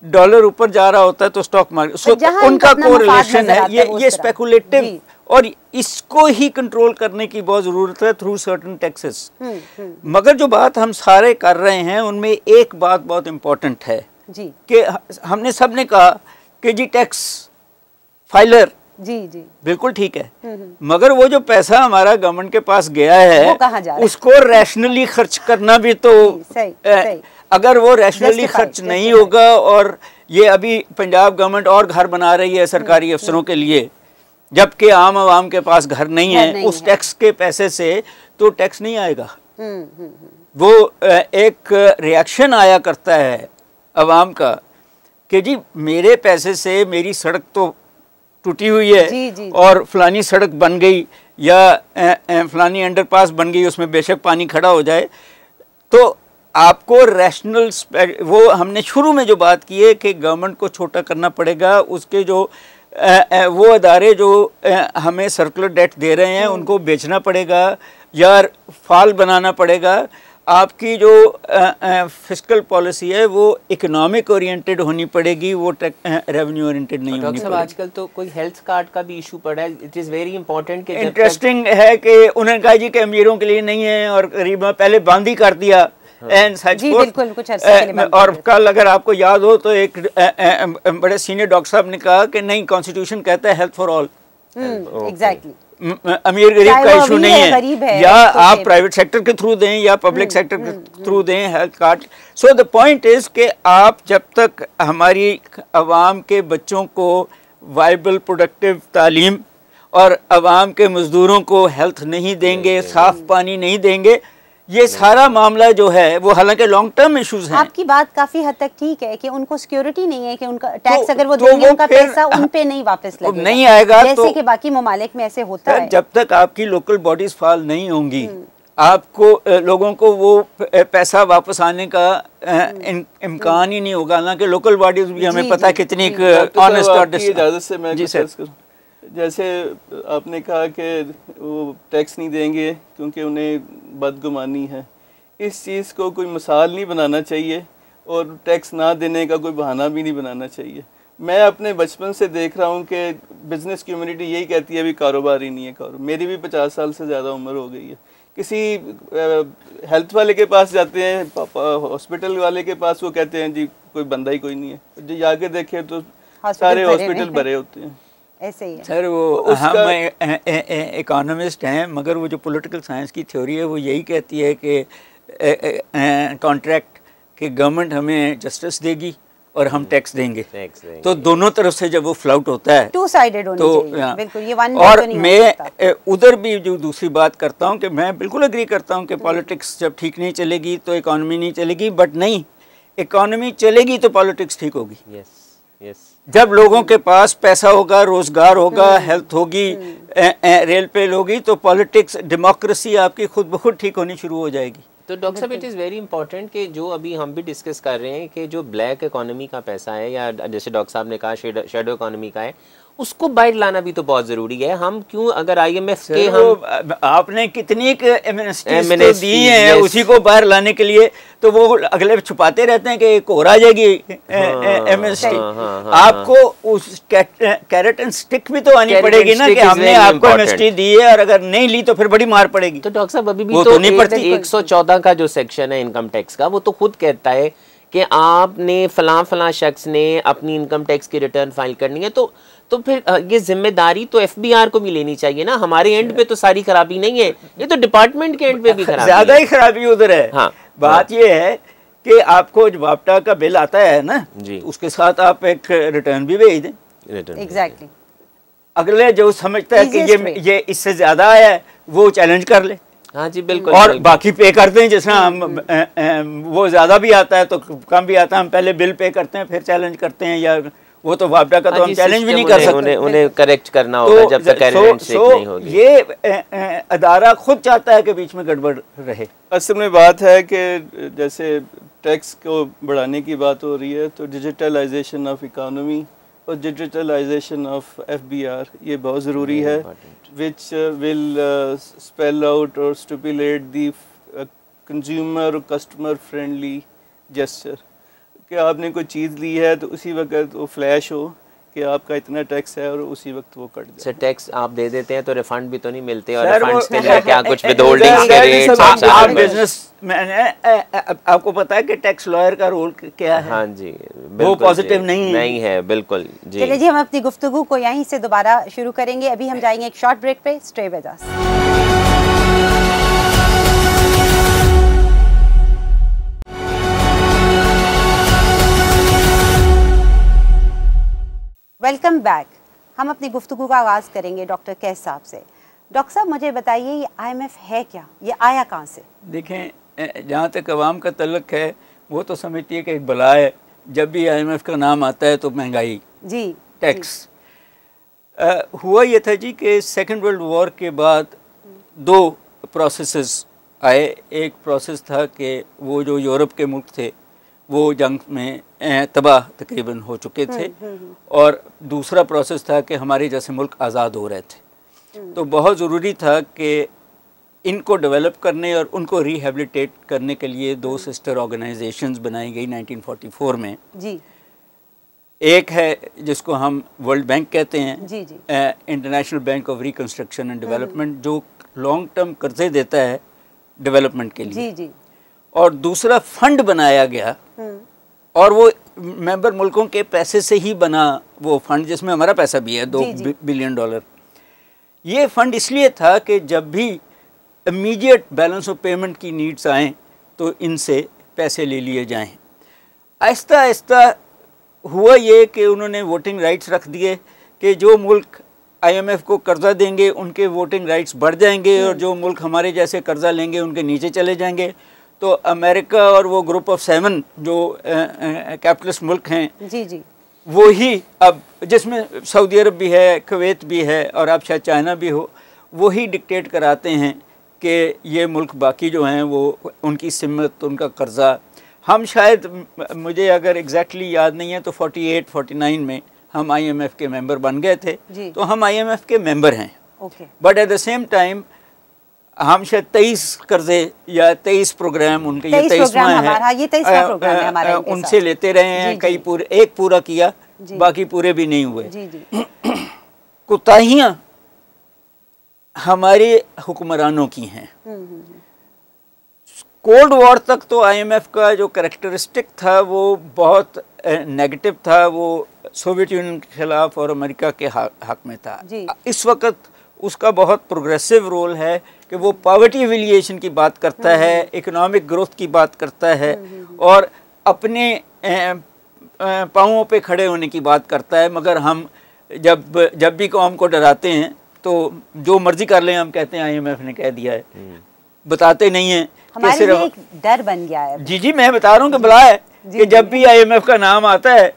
डॉलर ऊपर जा रहा होता है तो स्टॉक मार्केट, उनका कोरिलेशन है। ये स्पेकुलेटिव, और इसको ही कंट्रोल करने की बहुत ज़रूरत है थ्रू सर्टेन टैक्सेस। मगर जो बात हम सारे कर रहे हैं उनमें एक बात बहुत इम्पोर्टेंट है जी, कि हमने सब ने कहा कि जी टैक्स फाइलर जी जी बिल्कुल ठीक है, मगर वो जो पैसा हमारा गवर्नमेंट के पास गया है उसको रैशनली खर्च करना भी तो सही। अगर वो रैशनली खर्च नहीं होगा, और ये अभी पंजाब गवर्नमेंट और घर बना रही है सरकारी अफसरों के लिए, जबकि आम आवाम के पास घर नहीं है, उस टैक्स के पैसे से तो टैक्स नहीं आएगा। वो एक रिएक्शन आया करता है अवाम का कि जी मेरे पैसे से मेरी सड़क तो टूटी हुई है, जी। और फलानी सड़क बन गई या फलानी अंडरपास बन गई, उसमें बेशक पानी खड़ा हो जाए, तो आपको रैशनल, वो हमने शुरू में जो बात की है कि गवर्नमेंट को छोटा करना पड़ेगा, उसके जो वो अदारे जो हमें सर्कुलर डेट दे रहे हैं उनको बेचना पड़ेगा या फाल बनाना पड़ेगा। आपकी जो फिस्कल पॉलिसी है वो इकोनॉमिक ओरिएंटेड होनी पड़ेगी, वो रेवेन्यू ओरिएंटेड नहीं होनी पड़ेगी। आजकल तो कोई हेल्थ कार्ड का भी इशू पड़ा है, it is very important. Interesting है कि उन्होंने कहा जी कि अमीरों के लिए नहीं है, और गरीब पहले बंद ही कर दिया। जी, बिल्कुल, कुछ और कल अगर आपको याद हो तो एक बड़े सीनियर डॉक्टर साहब ने कहा कि नहीं, कॉन्स्टिट्यूशन कहता है हेल्थ फॉर ऑल। एग्जैक्टली, अमीर गरीब का इशू नहीं है, या आप प्राइवेट सेक्टर के थ्रू दें या पब्लिक सेक्टर के थ्रू दें health card. So the point is कि आप जब तक हमारी अवाम के बच्चों को वाइबल प्रोडक्टिव तालीम और अवाम के मजदूरों को हेल्थ नहीं देंगे, साफ पानी नहीं देंगे, ये सारा मामला जो है वो हालांकि लॉन्ग टर्म इश्यूज हैं। आपकी बात काफी हद तक ठीक है कि उनको सिक्योरिटी नहीं है कि उनका टैक्स अगर वो देंगे उनका पैसा उन पे नहीं वापस लगेगा, नहीं आएगा, जैसे कि बाकी ममालिक में ऐसे होता है। जब तक आपकी लोकल बॉडीज फाल नहीं होंगी, आपको लोगों को वो पैसा वापस आने का इम्कान ही नहीं होगा। हालांकि लोकल बॉडीज भी हमें पता है कितनी ऑनेस्ट और इजाजत से मैं जैसे आपने कहा कि वो टैक्स नहीं देंगे क्योंकि उन्हें बदगुमानी है, इस चीज़ को कोई मिसाल नहीं बनाना चाहिए और टैक्स ना देने का कोई बहाना भी नहीं बनाना चाहिए। मैं अपने बचपन से देख रहा हूँ कि बिज़नेस कम्युनिटी यही कहती है अभी कारोबार ही नहीं है कारोबार। मेरी भी 50 साल से ज़्यादा उम्र हो गई है। किसी हेल्थ वाले के पास जाते हैं, हॉस्पिटल वाले के पास, वो कहते हैं जी कोई बंदा ही कोई नहीं है, जो जाके देखे तो सारे हॉस्पिटल भरे होते हैं। ऐसे ही है सर, वो हम इकोनॉमिस्ट हैं, मगर वो जो पॉलिटिकल साइंस की थ्योरी है वो यही कहती है कि कॉन्ट्रैक्ट कि गवर्नमेंट हमें जस्टिस देगी और हम टैक्स देंगे, तो दोनों तरफ से जब वो फ्लाउट होता है टू साइडेड होनी चाहिए। बिल्कुल, ये वन और तो नहीं मैं उधर भी जो दूसरी बात करता हूँ कि मैं बिल्कुल एग्री करता हूँ कि पॉलिटिक्स जब ठीक नहीं चलेगी तो इकोनॉमी नहीं चलेगी, बट नहीं, इकोनॉमी चलेगी तो पॉलिटिक्स ठीक होगी। जब लोगों के पास पैसा होगा, रोजगार होगा, हेल्थ होगी, रेल पे होगी, तो पॉलिटिक्स, डेमोक्रेसी आपकी खुद ब खुद ठीक होनी शुरू हो जाएगी। तो डॉक्टर साहब, इट इज़ वेरी इंपॉर्टेंट कि जो अभी हम भी डिस्कस कर रहे हैं कि जो ब्लैक इकोनॉमी का पैसा है, या जैसे डॉक्टर साहब ने कहा शेडो इकोनॉमी का है, उसको बाहर लाना भी तो बहुत ज़रूरी है। हम क्यों, अगर IMF के हम आपने कितनी एमनेस्टीज तो दी हैं उसी को बाहर लाने के लिए, तो वो अगले छुपाते रहते हैं कि एक और आ जाएगी एमनेस्टी। आपको उस कैरेट एंड स्टिक भी तो आनी पड़ेगी ना कि हमने आपको एमनेस्टी दी है और अगर नहीं ली तो फिर बड़ी मार पड़ेगी। तो डॉक्टर साहब अभी भी तो नहीं पड़ती। 114 का जो सेक्शन है इनकम टैक्स का, वो तो खुद कहता है कि आपने फलां शख्स ने अपनी इनकम टैक्स की रिटर्न फाइल करनी है, तो फिर ये जिम्मेदारी तो FBR को भी लेनी चाहिए ना। हमारे एंड पे तो सारी खराबी नहीं है, ये तो डिपार्टमेंट के एंड पे भी खराबी ज्यादा ही खराबी उधर है। हाँ, बात ये है कि आपको जब वापटा का बिल आता है ना जी, उसके साथ आप एक रिटर्न भी भेज दें। एग्जैक्टली। अगले जो समझता है कि ये इससे ज्यादा आया है वो चैलेंज कर ले। हाँ जी बिल्कुल। और बिल्कुल। बाकी पे करते हैं, जैसे हम वो ज्यादा भी आता है तो कम भी आता है, हम पहले बिल पे करते हैं फिर चैलेंज करते हैं, या वो तो वापडा का तो हम चैलेंज भी नहीं कर सकते। उन्हें करेक्ट करना होगा जब तक नहीं होगी। ये अदारा खुद चाहता है कि बीच में गड़बड़ रहे। असल में बात है कि जैसे टैक्स को बढ़ाने की बात हो रही है, तो डिजिटलाइजेशन ऑफ इकोनॉमी और डिजिटलाइजेशन ऑफ FBR ये बहुत ज़रूरी है, which will spell out or stipulate the consumer or customer friendly gesture कि आपने कोई चीज़ ली है तो उसी वक्त वो फ्लैश हो कि आपका इतना टैक्स है और उसी वक्त वो कट जाए। टैक्स आप दे देते हैं तो रिफंड भी तो नहीं मिलते, और रिफंड्स के लिए क्या कुछ विदहोल्डिंग्स के रेट्स। आप बिजनेस मैन, आपको पता है कि टैक्स लॉयर का रोल क्या है? हाँ जी, वो पॉजिटिव नहीं है बिल्कुल जी। चलिए जी, हम अपनी गुफ्तगू को यहीं से दोबारा शुरू करेंगे। अभी हम जाएंगे एक शॉर्ट ब्रेक पे। Stay with us. Welcome back. हम अपनी गुफ्तगू का आगाज़ करेंगे डॉक्टर कैस साहब से। डॉक्टर साहब मुझे बताइए, ये IMF है क्या, ये आया कहाँ से? देखें, जहाँ तक अवाम का तल्लुक़ है वो तो समझती है कि एक बला है। जब भी IMF का नाम आता है तो महंगाई जी, टैक्स। हुआ ये था जी कि सेकेंड वर्ल्ड वॉर के बाद दो प्रोसेसेस आए। एक प्रोसेस था कि वो जो यूरोप के मुल्क थे वो जंग में तबाह तकरीबन हो चुके थे, और दूसरा प्रोसेस था कि हमारे जैसे मुल्क आज़ाद हो रहे थे। तो बहुत ज़रूरी था कि इनको डेवलप करने और उनको रिहेबिलिटेट करने के लिए दो सिस्टर ऑर्गेनाइजेशंस बनाई गई 1944 में जी। एक है जिसको हम वर्ल्ड बैंक कहते हैं जी जी, international bank of reconstruction and development, जो लॉन्ग टर्म कर्जे देता है डेवलपमेंट के लिए जी जी। और दूसरा फंड बनाया गया, और वो मेंबर मुल्कों के पैसे से ही बना वो फंड, जिसमें हमारा पैसा भी है $2 बिलियन। ये फंड इसलिए था कि जब भी इमीडिएट बैलेंस ऑफ पेमेंट की नीड्स आएँ तो इनसे पैसे ले लिए जाएं। आहिस्ता आहिस्ता हुआ ये कि उन्होंने वोटिंग राइट्स रख दिए कि जो मुल्क IMF को कर्जा देंगे उनके वोटिंग राइट्स बढ़ जाएंगे, और जो मुल्क हमारे जैसे कर्जा लेंगे उनके नीचे चले जाएंगे। तो अमेरिका और वो ग्रुप ऑफ 7 जो कैपिटलिस्ट मुल्क हैं जी जी, वो ही अब, जिसमें सऊदी अरब भी है, कुवैत भी है, और अब शायद चाइना भी हो, वो ही डिक्टेट कराते हैं कि ये मुल्क बाकी जो हैं वो उनकी सिमत, उनका कर्जा। हम शायद, मुझे अगर एग्जैक्टली याद नहीं है तो 48-49 में हम IMF के मेंबर बन गए थे, तो हम IMF के मेंबर हैं। But at the same time हम शायद 23 कर्जे या 23 प्रोग्राम, उनके ये 23वां है, उनसे लेते रहे हैं। कई पूरे, एक पूरा किया, बाकी पूरे भी नहीं हुए। कोताहियां हमारे हुक्मरानों की हैं। कोल्ड वॉर तक तो IMF का जो कैरेक्टरिस्टिक था वो बहुत नेगेटिव था, वो सोवियत यूनियन के खिलाफ और अमेरिका के हक में था। इस वक्त उसका बहुत प्रोग्रेसिव रोल है कि वो पॉवर्टी एविलिएशन की बात करता है, इकोनॉमिक ग्रोथ की बात करता है, और अपने पाँवों पे खड़े होने की बात करता है। मगर हम जब भी कौम को डराते हैं तो जो मर्जी कर लें, हम कहते हैं IMF ने कह दिया है, बताते नहीं हैं। हमारे लिए एक डर बन गया है। जी जी, मैं बता रहा हूँ कि बला है कि जब भी IMF का नाम आता है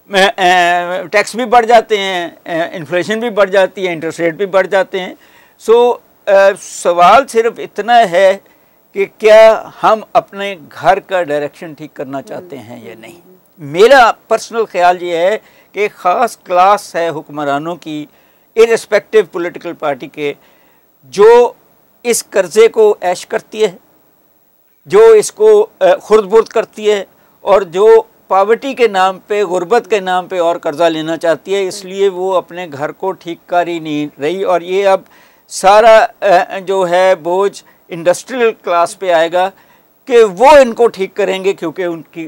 टैक्स भी बढ़ जाते हैं, इन्फ्लेशन भी बढ़ जाती है, इंटरेस्ट रेट भी बढ़ जाते हैं। सो सवाल सिर्फ इतना है कि क्या हम अपने घर का डायरेक्शन ठीक करना चाहते हैं या नहीं। मेरा पर्सनल ख्याल ये है कि ख़ास क्लास है हुक्मरानों की, इर्रेस्पेक्टिव पॉलिटिकल पार्टी के, जो इस कर्ज़े को ऐश करती है, जो इसको खुर्द-बुर्द करती है और जो पॉवर्टी के नाम पे, गुर्बत के नाम पे और कर्ज़ा लेना चाहती है। इसलिए वो अपने घर को ठीक कर ही नहीं रही और ये अब सारा जो है बोझ इंडस्ट्रियल क्लास पे आएगा कि वो इनको ठीक करेंगे, क्योंकि उनकी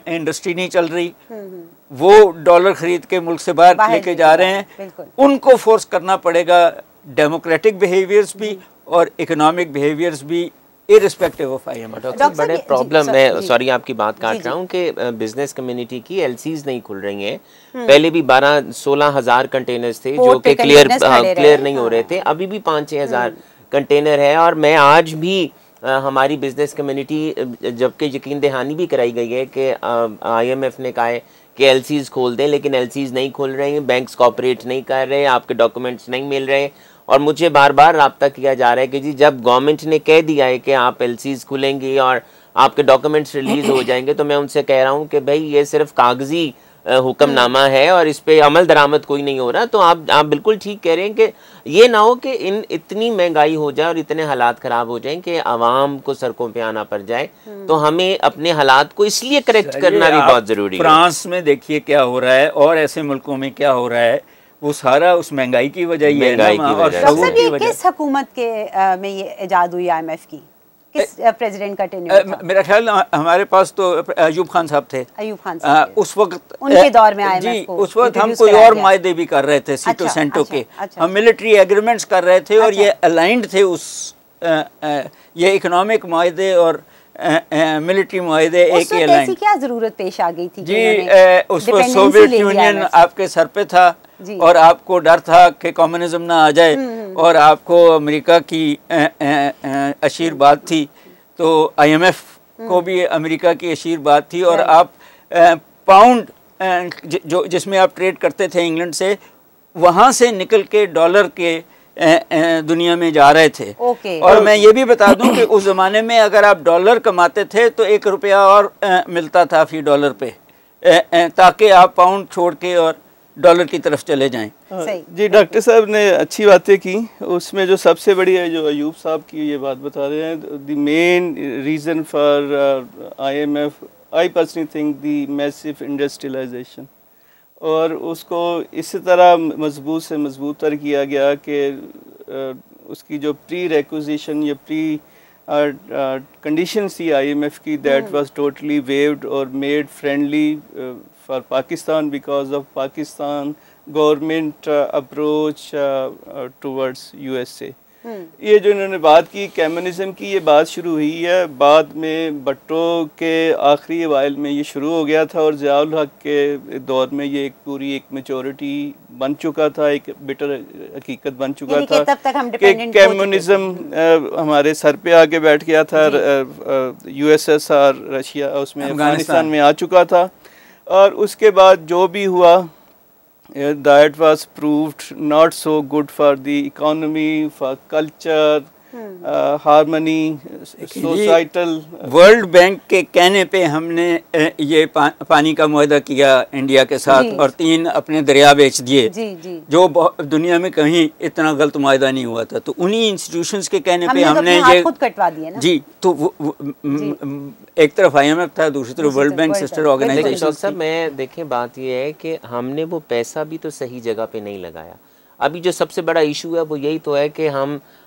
इंडस्ट्री नहीं चल रही, वो डॉलर ख़रीद के मुल्क से बाहर लेके जा रहे हैं। उनको फोर्स करना पड़ेगा डेमोक्रेटिक बिहेवियर्स भी और इकोनॉमिक बिहेवियर्स भी, इर्रेस्पेक्टिव ऑफ IMF। बड़े प्रॉब्लम है, सॉरी आपकी बात काट रहा हूँ, कि बिजनेस कम्युनिटी की LCs नहीं खुल रही हैं। पहले भी 12-16 हज़ार कंटेनर्स थे जो कि क्लियर नहीं हो रहे थे, अभी भी 5-6 हज़ार कंटेनर है। और मैं आज भी हमारी बिजनेस कम्युनिटी, जबकि यकीन दहानी भी कराई गई है कि IMF ने कहा है कि LCs खोल दें, लेकिन LCs नहीं खोल रहे हैं, बैंक्स कॉपरेट नहीं कर रहे, आपके डॉक्यूमेंट्स नहीं मिल रहे। और मुझे बार बार रब्ता किया जा रहा है कि जी जब गवर्नमेंट ने कह दिया है कि आप LCs खुलेंगी और आपके डॉक्यूमेंट्स रिलीज़ हो जाएंगे, तो मैं उनसे कह रहा हूँ कि भाई ये सिर्फ कागजी हुक्मनामा है और इस पे अमल दरामद कोई नहीं हो रहा। तो आप बिल्कुल ठीक कह रहे हैं कि ये ना हो कि इतनी महंगाई हो जाए और इतने हालात ख़राब हो जाएं कि आवाम को सड़कों पे आना पड़ जाए। तो हमें अपने हालात को इसलिए करेक्ट करना भी बहुत ज़रूरी है। फ्रांस में देखिए क्या हो रहा है और ऐसे मुल्कों में क्या हो रहा है, वो सारा उस महंगाई की वजह ही है ना। और ये किस हुकूमत के में ये इजाद हुई IMF की, किस प्रेसिडेंट का टेन्योर था? मेरा ख्याल हमारे पास तो अयूब खान साहब थे। अयूब खान साहब उस वक्त, उनके दौर में IMF जी, को उस वक्त हम कोई और मायदे भी कर रहे थे, सीटो सेंटो के, हम मिलिट्री एग्रीमेंट्स कर रहे थे और ये अलाइंड थे उस ये इकोनॉमिक मायदे और मिलिट्री मायदे एक ही अलाइन। क्या जरूरत पेश आ गई थी जी? उस वक्त सोवियत यूनियन आपके सर पे था और आपको डर था कि कम्युनिज्म ना आ जाए और आपको अमेरिका की आशीर्वाद थी, तो IMF को भी अमेरिका की आशीर्वाद थी। और आप पाउंड जो जिसमें आप ट्रेड करते थे इंग्लैंड से, वहाँ से निकल के डॉलर के दुनिया में जा रहे थे। और मैं ये भी बता दूं कि उस ज़माने में अगर आप डॉलर कमाते थे तो 1 रुपया और मिलता था फी डॉलर पे, ताकि आप पाउंड छोड़ के और डॉलर की तरफ चले जाएं। जी, डॉक्टर साहब ने अच्छी बातें की। उसमें जो सबसे बड़ी है, जो अयूब साहब की ये बात बता रहे हैं, the main reason for IMF, I personally think the massive industrialisation, और उसको इस तरह मजबूत से मजबूत तर किया गया कि उसकी जो प्री रेक्विजिशन या प्री कंडीशन थी IMF की, दैट वाज टोटली वेव्ड और made friendly for Pakistan because of Pakistan government approach towards USA। ये जो इन्होंने बात की कम्युनिज्म की, ये बात शुरू हुई है बाद में भट्टो के आखिरी अवाइल में ये शुरू हो गया था, और ज़ियाउल हक के दौर में ये एक पूरी एक मेचोरिटी बन चुका था, एक बिटर हकीकत बन चुका था कि कम्युनिज्म हमारे सर पे आके बैठ गया था। USSR रशिया उसमें अफगानिस्तान में आ चुका था, और उसके बाद जो भी हुआ that was proved not so good for the economy, for culture, harmony, societal. World bank के कहने पे हमने ये पानी का मुआहदा किया इंडिया के साथ और 3 अपने दरिया बेच दिए, जो दुनिया में कहीं इतना गलत मुआहदा नहीं हुआ था। तो उन्हीं इंस्टीट्यूशंस के कहने पे हमने ये खुद कटवा दिए ना। जी, तो एक तरफ IMF था, दूसरी तरफ वर्ल्ड बैंक सिस्टर ऑर्गेनाइजेशन। साहब मैं देखें, बात ये है कि हमने वो पैसा भी तो सही जगह पे नहीं लगाया। अभी जो सबसे बड़ा इशू है वो यही तो है कि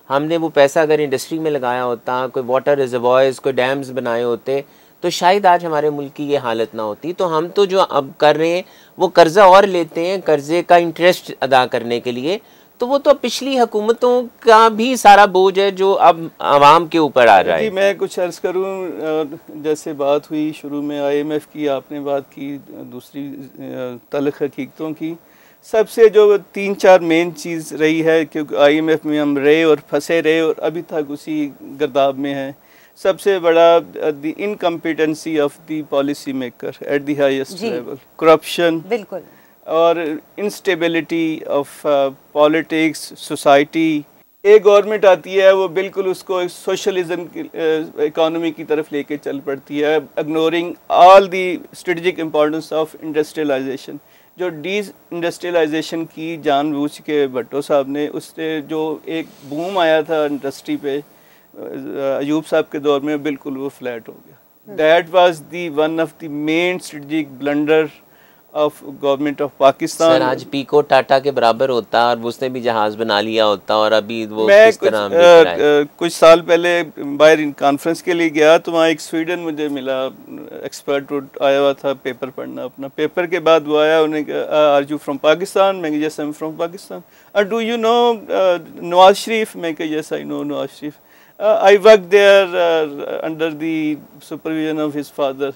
हमने वो पैसा अगर इंडस्ट्री में लगाया होता, कोई वाटर रिजर्वॉयर्स, कोई डैम्स बनाए होते, तो शायद आज हमारे मुल्क की ये हालत ना होती। तो हम तो जो अब कर रहे हैं वो कर्ज़ा और लेते हैं, कर्ज़े का इंटरेस्ट अदा करने के लिए, तो वो तो पिछली हुकूमतों का भी सारा बोझ है जो अब आवाम के ऊपर आ रहा है। जी, मैं कुछ अर्ज़ करूँ, जैसे बात हुई शुरू में IMF की, आपने बात की दूसरी तल्ख़ हकीकतों की, सबसे जो 3-4 मेन चीज़ रही है, क्योंकि IMF में हम रहे और फंसे रहे और अभी तक उसी गर्दाब में हैं। सबसे बड़ा the incompetency of the policy maker at the highest level, corruption, बिल्कुल, और इंस्टेबिलिटी ऑफ पॉलिटिक्स, सोसाइटी। एक गवर्नमेंट आती है वो बिल्कुल उसको सोशलिज्म की इकोनॉमी की तरफ लेके चल पड़ती है, ignoring all the strategic importance of industrialisation. जो डी इंडस्ट्रियलाइजेशन की जानबूझ के भट्टो साहब ने, उससे जो एक बूम आया था इंडस्ट्री पे अयूब साहब के दौर में, बिल्कुल वो फ्लैट हो गया। That was the one of the main strategic blunder of government of Pakistan. Sir आज पीको टाटा के बराबर होता और उसने भी जहाज बना लिया होता और अभी वो मैं किस तरह कुछ साल पहले बाहर कॉन्फ्रेंस के लिए गया तो वहाँ एक स्वीडन मुझे मिला, एक्सपर्ट आया हुआ था पेपर पढ़ना अपना। पेपर के बाद वो आया, उन्हें कहा आर यू फ्रॉम पाकिस्तान? मैं yes I am from Pakistan. Do you know Nawaz Sharif? मैं कहा yes I know Nawaz Sharif. I work there under the supervision of his father.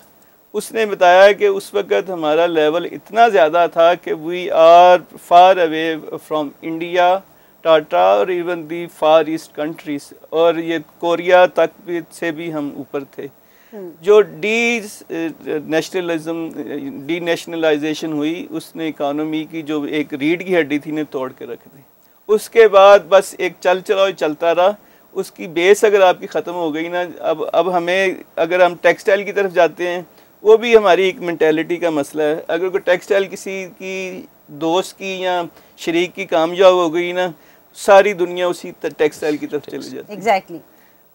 उसने बताया कि उस वक़्त हमारा लेवल इतना ज़्यादा था कि we are far away from India, Tata और even the far east countries, और ये कोरिया तक भी से भी हम ऊपर थे। जो डी नेशनलाइजेशन हुई, उसने इकानमी की जो एक रीढ़ की हड्डी थी ने तोड़ के रख दी। उसके बाद बस एक चलाओ चलता रहा। उसकी बेस अगर आपकी ख़त्म हो गई ना, अब हमें, अगर हम टेक्सटाइल की तरफ जाते हैं, वो भी हमारी एक मेंटेलिटी का मसला है। अगर कोई टेक्सटाइल किसी की दोस्त की या शरीक की कामयाब हो गई ना, सारी दुनिया उसी टेक्सटाइल की तरफ चली जाती है। एग्जैक्टली।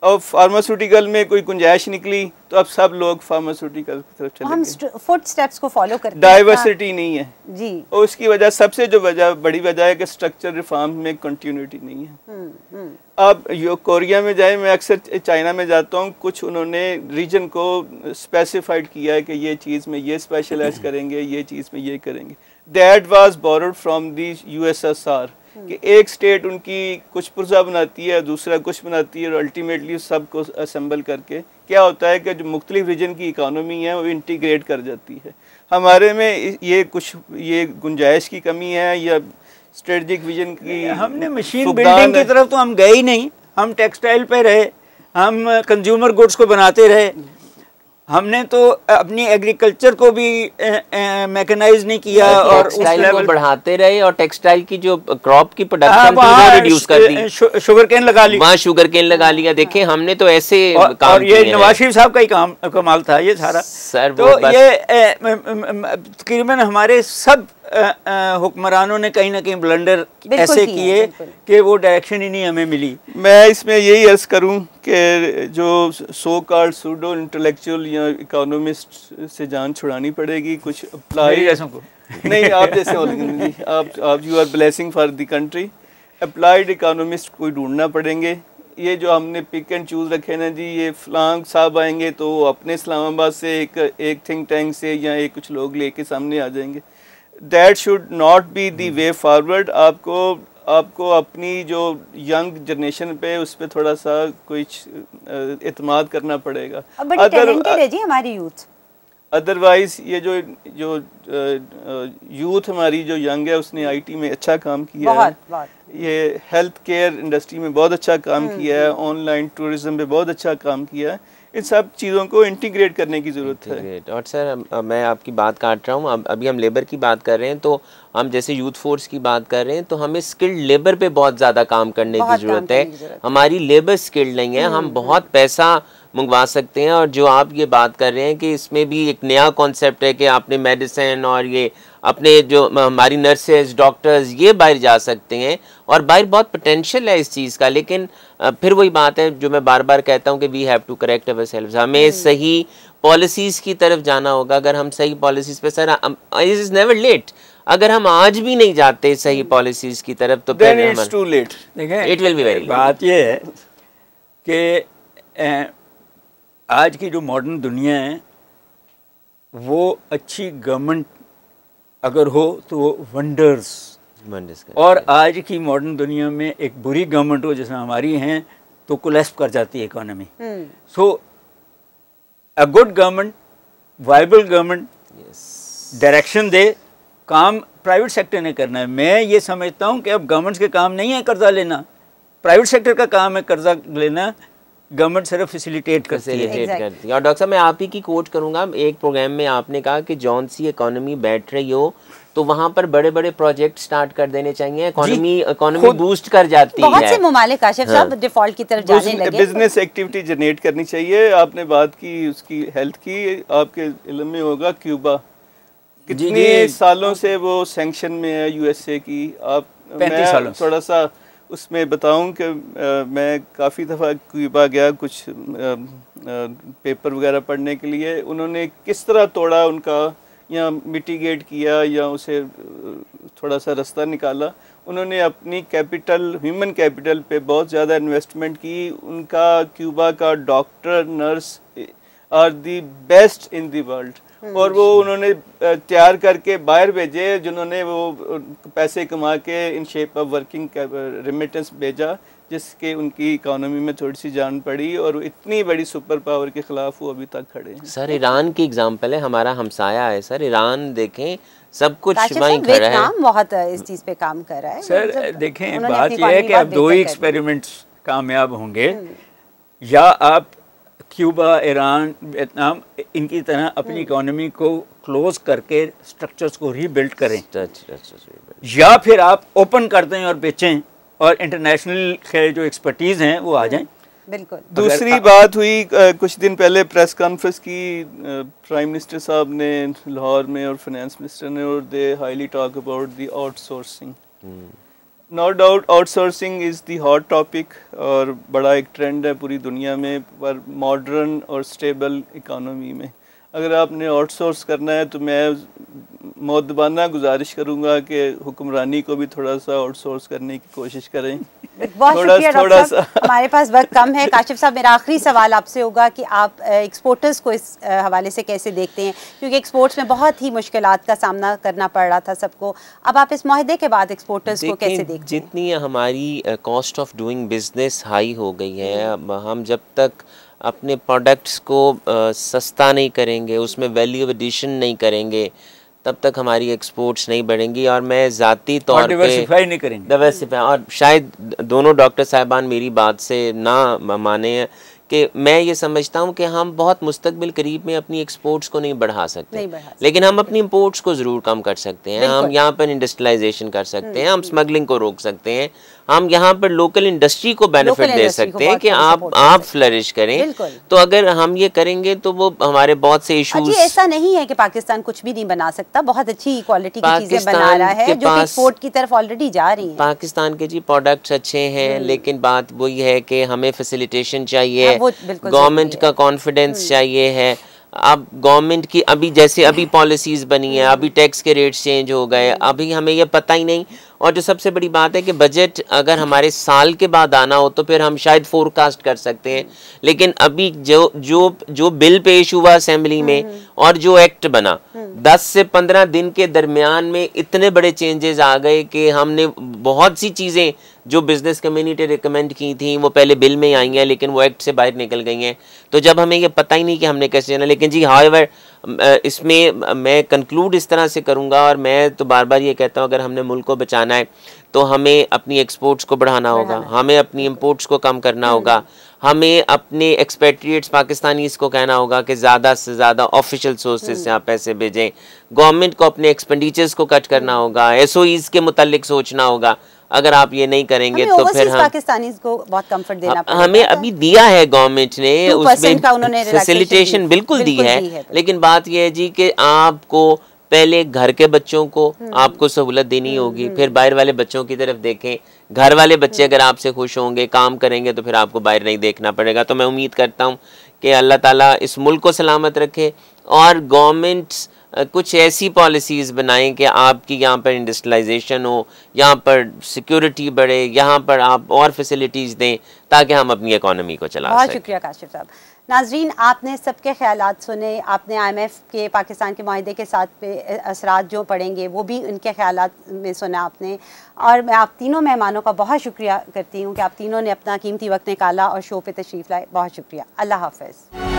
और फार्मास्यूटिकल में कोई गुंजाइश निकली तो अब सब लोग फार्मास्यूटिकल की तरफ चले हम फुट स्टेप्स को फॉलो करते हैं, डाइवर्सिटी नहीं है जी। और उसकी वजह, सबसे जो बड़ी वजह है कि स्ट्रक्चर रिफॉर्म में कंटिन्यूटी नहीं है। अब यो कोरिया में जाए, मैं अक्सर चाइना में जाता हूँ, कुछ उन्होंने रीजन को स्पेसिफाइड किया है कि ये चीज़ में ये स्पेशलाइज करेंगे, ये चीज़ में ये करेंगे। That was borrowed from the USSR कि एक स्टेट उनकी कुछ पुर्जा बनाती है, दूसरा कुछ बनाती है, और अल्टीमेटली सबको असेंबल करके क्या होता है कि जो मुख्तलिफ रीजन की इकानमी है वो इंटीग्रेट कर जाती है। हमारे में ये गुंजाइश की कमी है या स्ट्रेटजिक विजन की? हमने मशीन बिल्डिंग की तरफ तो हम गए ही नहीं, हम टेक्सटाइल पे रहे, हम कंज्यूमर गुड्स को बनाते रहे। हमने तो अपनी एग्रीकल्चर को भी मैकेनाइज नहीं किया और टेक्सटाइल को बढ़ाते रहे, और टेक्सटाइल की जो क्रॉप की प्रोडक्शन थी वो रिड्यूस कर दी, शुगर केन लगा ली, वहाँ शुगर केन लगा लिया। देखें हमने तो ऐसे काम और ये नवाज शरीफ साहब का ही कमाल था ये सारा। सर तो ये तकरीबन हमारे सब हुक्मरानों ने कहीं ना कहीं ब्लंडर ऐसे किए कि वो डायरेक्शन ही नहीं हमें मिली। मैं इसमें यही अर्ज करूं कि जो सो कॉल्ड सूडो इंटेलेक्चुअल या इकोनॉमिस्ट से जान छुड़ानी पड़ेगी। कुछ अप्लाई नहीं, आप जैसे आप you are blessing for the country. Applied economist कोई ढूंढना पड़ेंगे। ये जो हमने पिक एंड चूज रखे ना जी, ये फलां साहब आएंगे तो अपने इस्लामाबाद से एक थिंक टैंक से या एक कुछ लोग लेके सामने आ जाएंगे। That should not be the way forward। आपको अपनी जो यंग जनरेशन पे उस पे थोड़ा सा कुछ एतमाद करना पड़ेगा। बड़ी टैलेंटेड है जी हमारी यूथ। अदरवाइज ये जो यूथ हमारी जो यंग है, उसने IT में अच्छा काम किया है, ये हेल्थ केयर इंडस्ट्री में बहुत अच्छा काम किया है, ऑनलाइन टूरिज्म पे बहुत अच्छा काम किया है। इन सब चीज़ों को इंटीग्रेट करने की ज़रूरत है। और सर मैं आपकी बात काट रहा हूँ, अभी हम लेबर की बात कर रहे हैं, तो हम जैसे यूथ फोर्स की बात कर रहे हैं, तो हमें स्किल्ड लेबर पे बहुत ज़्यादा काम करने की ज़रूरत है। हमारी लेबर स्किल्ड नहीं है, हम बहुत पैसा मंगवा सकते हैं। और जो आप ये बात कर रहे हैं कि इसमें भी एक नया कॉन्सेप्ट है कि आपने मेडिसिन और ये अपने जो हमारी नर्सेज डॉक्टर्स ये बाहर जा सकते हैं, और बाहर बहुत पोटेंशियल है इस चीज़ का। लेकिन फिर वही बात है जो मैं बार बार कहता हूँ कि we have to correct ourselves. हमें सही पॉलिसीज़ की तरफ जाना होगा। अगर हम सही पॉलिसीज़ पे, sir it is never late, अगर हम आज भी नहीं जाते सही पॉलिसीज़ की तरफ तो फिर it's too late. It will be very late. बात ये है कि आज की जो मॉडर्न दुनिया है वो अच्छी गवर्नमेंट अगर हो तो वो वंडर्स और आज की मॉडर्न दुनिया में एक बुरी गवर्नमेंट हो जैसे हमारी हैं तो कोलैप्स कर जाती है economy. So a good government, viable government direction दे, काम प्राइवेट सेक्टर ने करना है। मैं ये समझता हूँ कि अब गवर्नमेंट के काम नहीं है कर्जा लेना, प्राइवेट सेक्टर का काम है कर्जा लेना, गवर्नमेंट सिर्फ फैसिलिटेट करती है। और डॉक्टर साहब मैं आप ही की कोट करूंगा, एक प्रोग्राम में आपने कहा कि जौन सी इकोनॉमी बैठ रही हो तो वहाँ पर बड़े बड़े प्रोजेक्ट स्टार्ट कर देने चाहिए, इकोनॉमी बूस्ट कर जाती है। बहुत से ममालिक काशिफ साहब डिफॉल्ट की तरफ जाने लगे। बिजनेस एक्टिविटी जनरेट करनी चाहिए। आपने बात की उसकी हेल्थ की, आपके इल्म में होगा क्यूबा कितने सालों से वो सैंक्शन में है यूएसए की? आप 35 सालों से। थोड़ा सा उसमें बताऊं कि मैं काफ़ी दफ़ा क्यूबा गया कुछ पेपर वगैरह पढ़ने के लिए। उन्होंने किस तरह तोड़ा उनका, या मिटिगेट किया, या उसे थोड़ा सा रास्ता निकाला। उन्होंने अपनी कैपिटल, ह्यूमन कैपिटल पे बहुत ज़्यादा इन्वेस्टमेंट की। उनका क्यूबा का doctor, nurse are the best in the world, और वो उन्होंने तैयार करके बाहर भेजे, जिन्होंने वो पैसे कमा के in shape of working remittance भेजा, जिसके उनकी इकोनॉमी में थोड़ी सी जान पड़ी, और इतनी बड़ी सुपर पावर के खिलाफ वो अभी तक खड़े हैं। सर ईरान की एग्जांपल है, हमारा हमसाया है सर। ईरान देखें, सब कुछ वहीं खड़ा है। बहुत इस चीज़ पे काम कर रहा है सर। देखें, बात यह है कि अब 2 ही एक्सपेरिमेंट्स कामयाब होंगे, या आप क्यूबा, ईरान, वियतनाम इनकी तरह अपनी इकोनॉमी को क्लोज करके स्ट्रक्चर्स को रीबिल्ड करें, या फिर आप ओपन कर दें और बेचें और इंटरनेशनल के जो एक्सपर्टीज़ हैं वो आ जाएं। बिल्कुल। दूसरी बात हुई कुछ दिन पहले प्रेस कॉन्फ्रेंस की प्राइम मिनिस्टर साहब ने लाहौर में और फाइनेंस मिनिस्टर ने, और they highly talk about the outsourcing. No doubt outsourcing is the hot topic, और बड़ा एक ट्रेंड है पूरी दुनिया में, पर मॉडर्न और स्टेबल इकोनॉमी में अगर आपने आउटसोर्स करना है तो मैं मौदबाना गुजारिश करूंगा कि हुक्मरानी को भी थोड़ा सा आउटसोर्स करने की कोशिश करें। बहुत शुक्रिया डॉक्टर साहब, हमारे पास वक्त कम है। काशिफ साहब, मेरा आखिरी सवाल आपसे होगा कि आप एक्सपोर्टर्स को इस हवाले से कैसे देखते हैं, क्योंकि एक्सपोर्ट्स में बहुत ही मुश्किलात का सामना करना पड़ रहा था सबको। अब आप इस मुआहदे के बाद एक्सपोर्टर्स को कैसे देखते हैं? जितनी हमारी cost of doing business high हो गई है, हम जब तक अपने प्रोडक्ट्स को सस्ता नहीं करेंगे, उसमें वैल्यू एडिशन नहीं करेंगे, तब तक हमारी एक्सपोर्ट्स नहीं बढ़ेंगी। और मैं ज़ाती तौर पे डाइवर्सिफाई नहीं करेंगे, डाइवर्सिफाई, और शायद दोनों डॉक्टर साहिबान मेरी बात से ना माने हैं कि मैं ये समझता हूँ कि हम बहुत मुस्तकबिल करीब में अपनी एक्सपोर्ट्स को नहीं बढ़ा सकते, लेकिन हम अपनी इंपोर्ट्स को ज़रूर कम कर सकते हैं। हम यहाँ पर इंडस्ट्रियलाइजेशन कर सकते हैं, हम स्मगलिंग को रोक सकते हैं, हम यहाँ पर लोकल इंडस्ट्री को बेनिफिट दे सकते हैं कि आप फ्लरिश करें। तो अगर हम ये करेंगे तो वो हमारे बहुत से इशूज। ऐसा नहीं है कि पाकिस्तान कुछ भी नहीं बना सकता, बहुत अच्छी क्वालिटी की चीजें बना रहा है जो कि एक्सपोर्ट की तरफ ऑलरेडी जा रही हैं। पाकिस्तान के जी प्रोडक्ट्स अच्छे हैं, लेकिन बात वही है कि हमें फैसिलिटेशन चाहिए, गवर्नमेंट का कॉन्फिडेंस चाहिए है। अब गवर्नमेंट की अभी पॉलिसीज बनी है, अभी टैक्स के रेट्स चेंज हो गए, अभी हमें ये पता ही नहीं। और जो सबसे बड़ी बात है कि बजट अगर हमारे साल के बाद आना हो तो फिर हम शायद फोरकास्ट कर सकते हैं, लेकिन अभी जो बिल पेश हुआ असेंबली में और जो एक्ट बना, 10 से 15 दिन के दरमियान में इतने बड़े चेंजेस आ गए कि हमने बहुत सी चीज़ें जो बिजनेस कम्युनिटी रिकमेंड की थी वो पहले बिल में आई हैं, लेकिन वो एक्ट से बाहर निकल गई हैं। तो जब हमें ये पता ही नहीं कि हमने कैसे जाना। लेकिन जी हाउएवर, इसमें मैं कंक्लूड इस तरह से करूंगा, और मैं तो बार बार ये कहता हूँ, अगर हमने मुल्क को बचाना है तो हमें अपनी एक्सपोर्ट्स को बढ़ाना होगा, हमें अपनी इंपोर्ट्स को कम करना होगा, हमें अपने एक्सपेट्रिएट्स पाकिस्तानीज़ को कहना होगा कि ज़्यादा से ज़्यादा ऑफिशियल सोर्सेज से आप पैसे भेजें, गवर्नमेंट को अपने एक्सपेंडिचर्स को कट करना होगा, SOEs के मुतालिक सोचना होगा। अगर आप ये नहीं करेंगे तो फिर हम पाकिस्तानीज़ को बहुत कंफर्ट देना पड़ेगा। हमें अभी दिया है गवर्नमेंट ने, उसमें फैसिलिटेशन बिल्कुल दी है, लेकिन बात यह है जी कि आपको पहले घर के बच्चों को आपको सहूलत देनी होगी, फिर बाहर वाले बच्चों की तरफ देखें। घर वाले बच्चे अगर आपसे खुश होंगे, काम करेंगे, तो फिर आपको बाहर नहीं देखना पड़ेगा। तो मैं उम्मीद करता हूँ कि अल्लाह ताला इस मुल्क को सलामत रखे, और गवर्नमेंट्स कुछ ऐसी पॉलिसीज़ बनाएं कि आपकी यहाँ पर इंडस्ट्रियलाइजेशन हो, यहाँ पर सिक्योरिटी बढ़े, यहाँ पर आप और फैसिलिटीज़ दें ताकि हम अपनी इकोनॉमी को चला सकें। बहुत शुक्रिया काशिफ साहब। नाजरीन, आपने सबके ख्यालात सुने, आपने IMF के पाकिस्तान के माहिदे के साथ पे असरात जो पड़ेंगे वो भी उनके ख्यालात में सुना आपने। और मैं आप तीनों मेहमानों का बहुत शुक्रिया करती हूँ कि आप तीनों ने अपना कीमती वक्त निकाला और शो पे तशरीफ़ लाए। बहुत शुक्रिया। अल्लाह हाफ़िज़।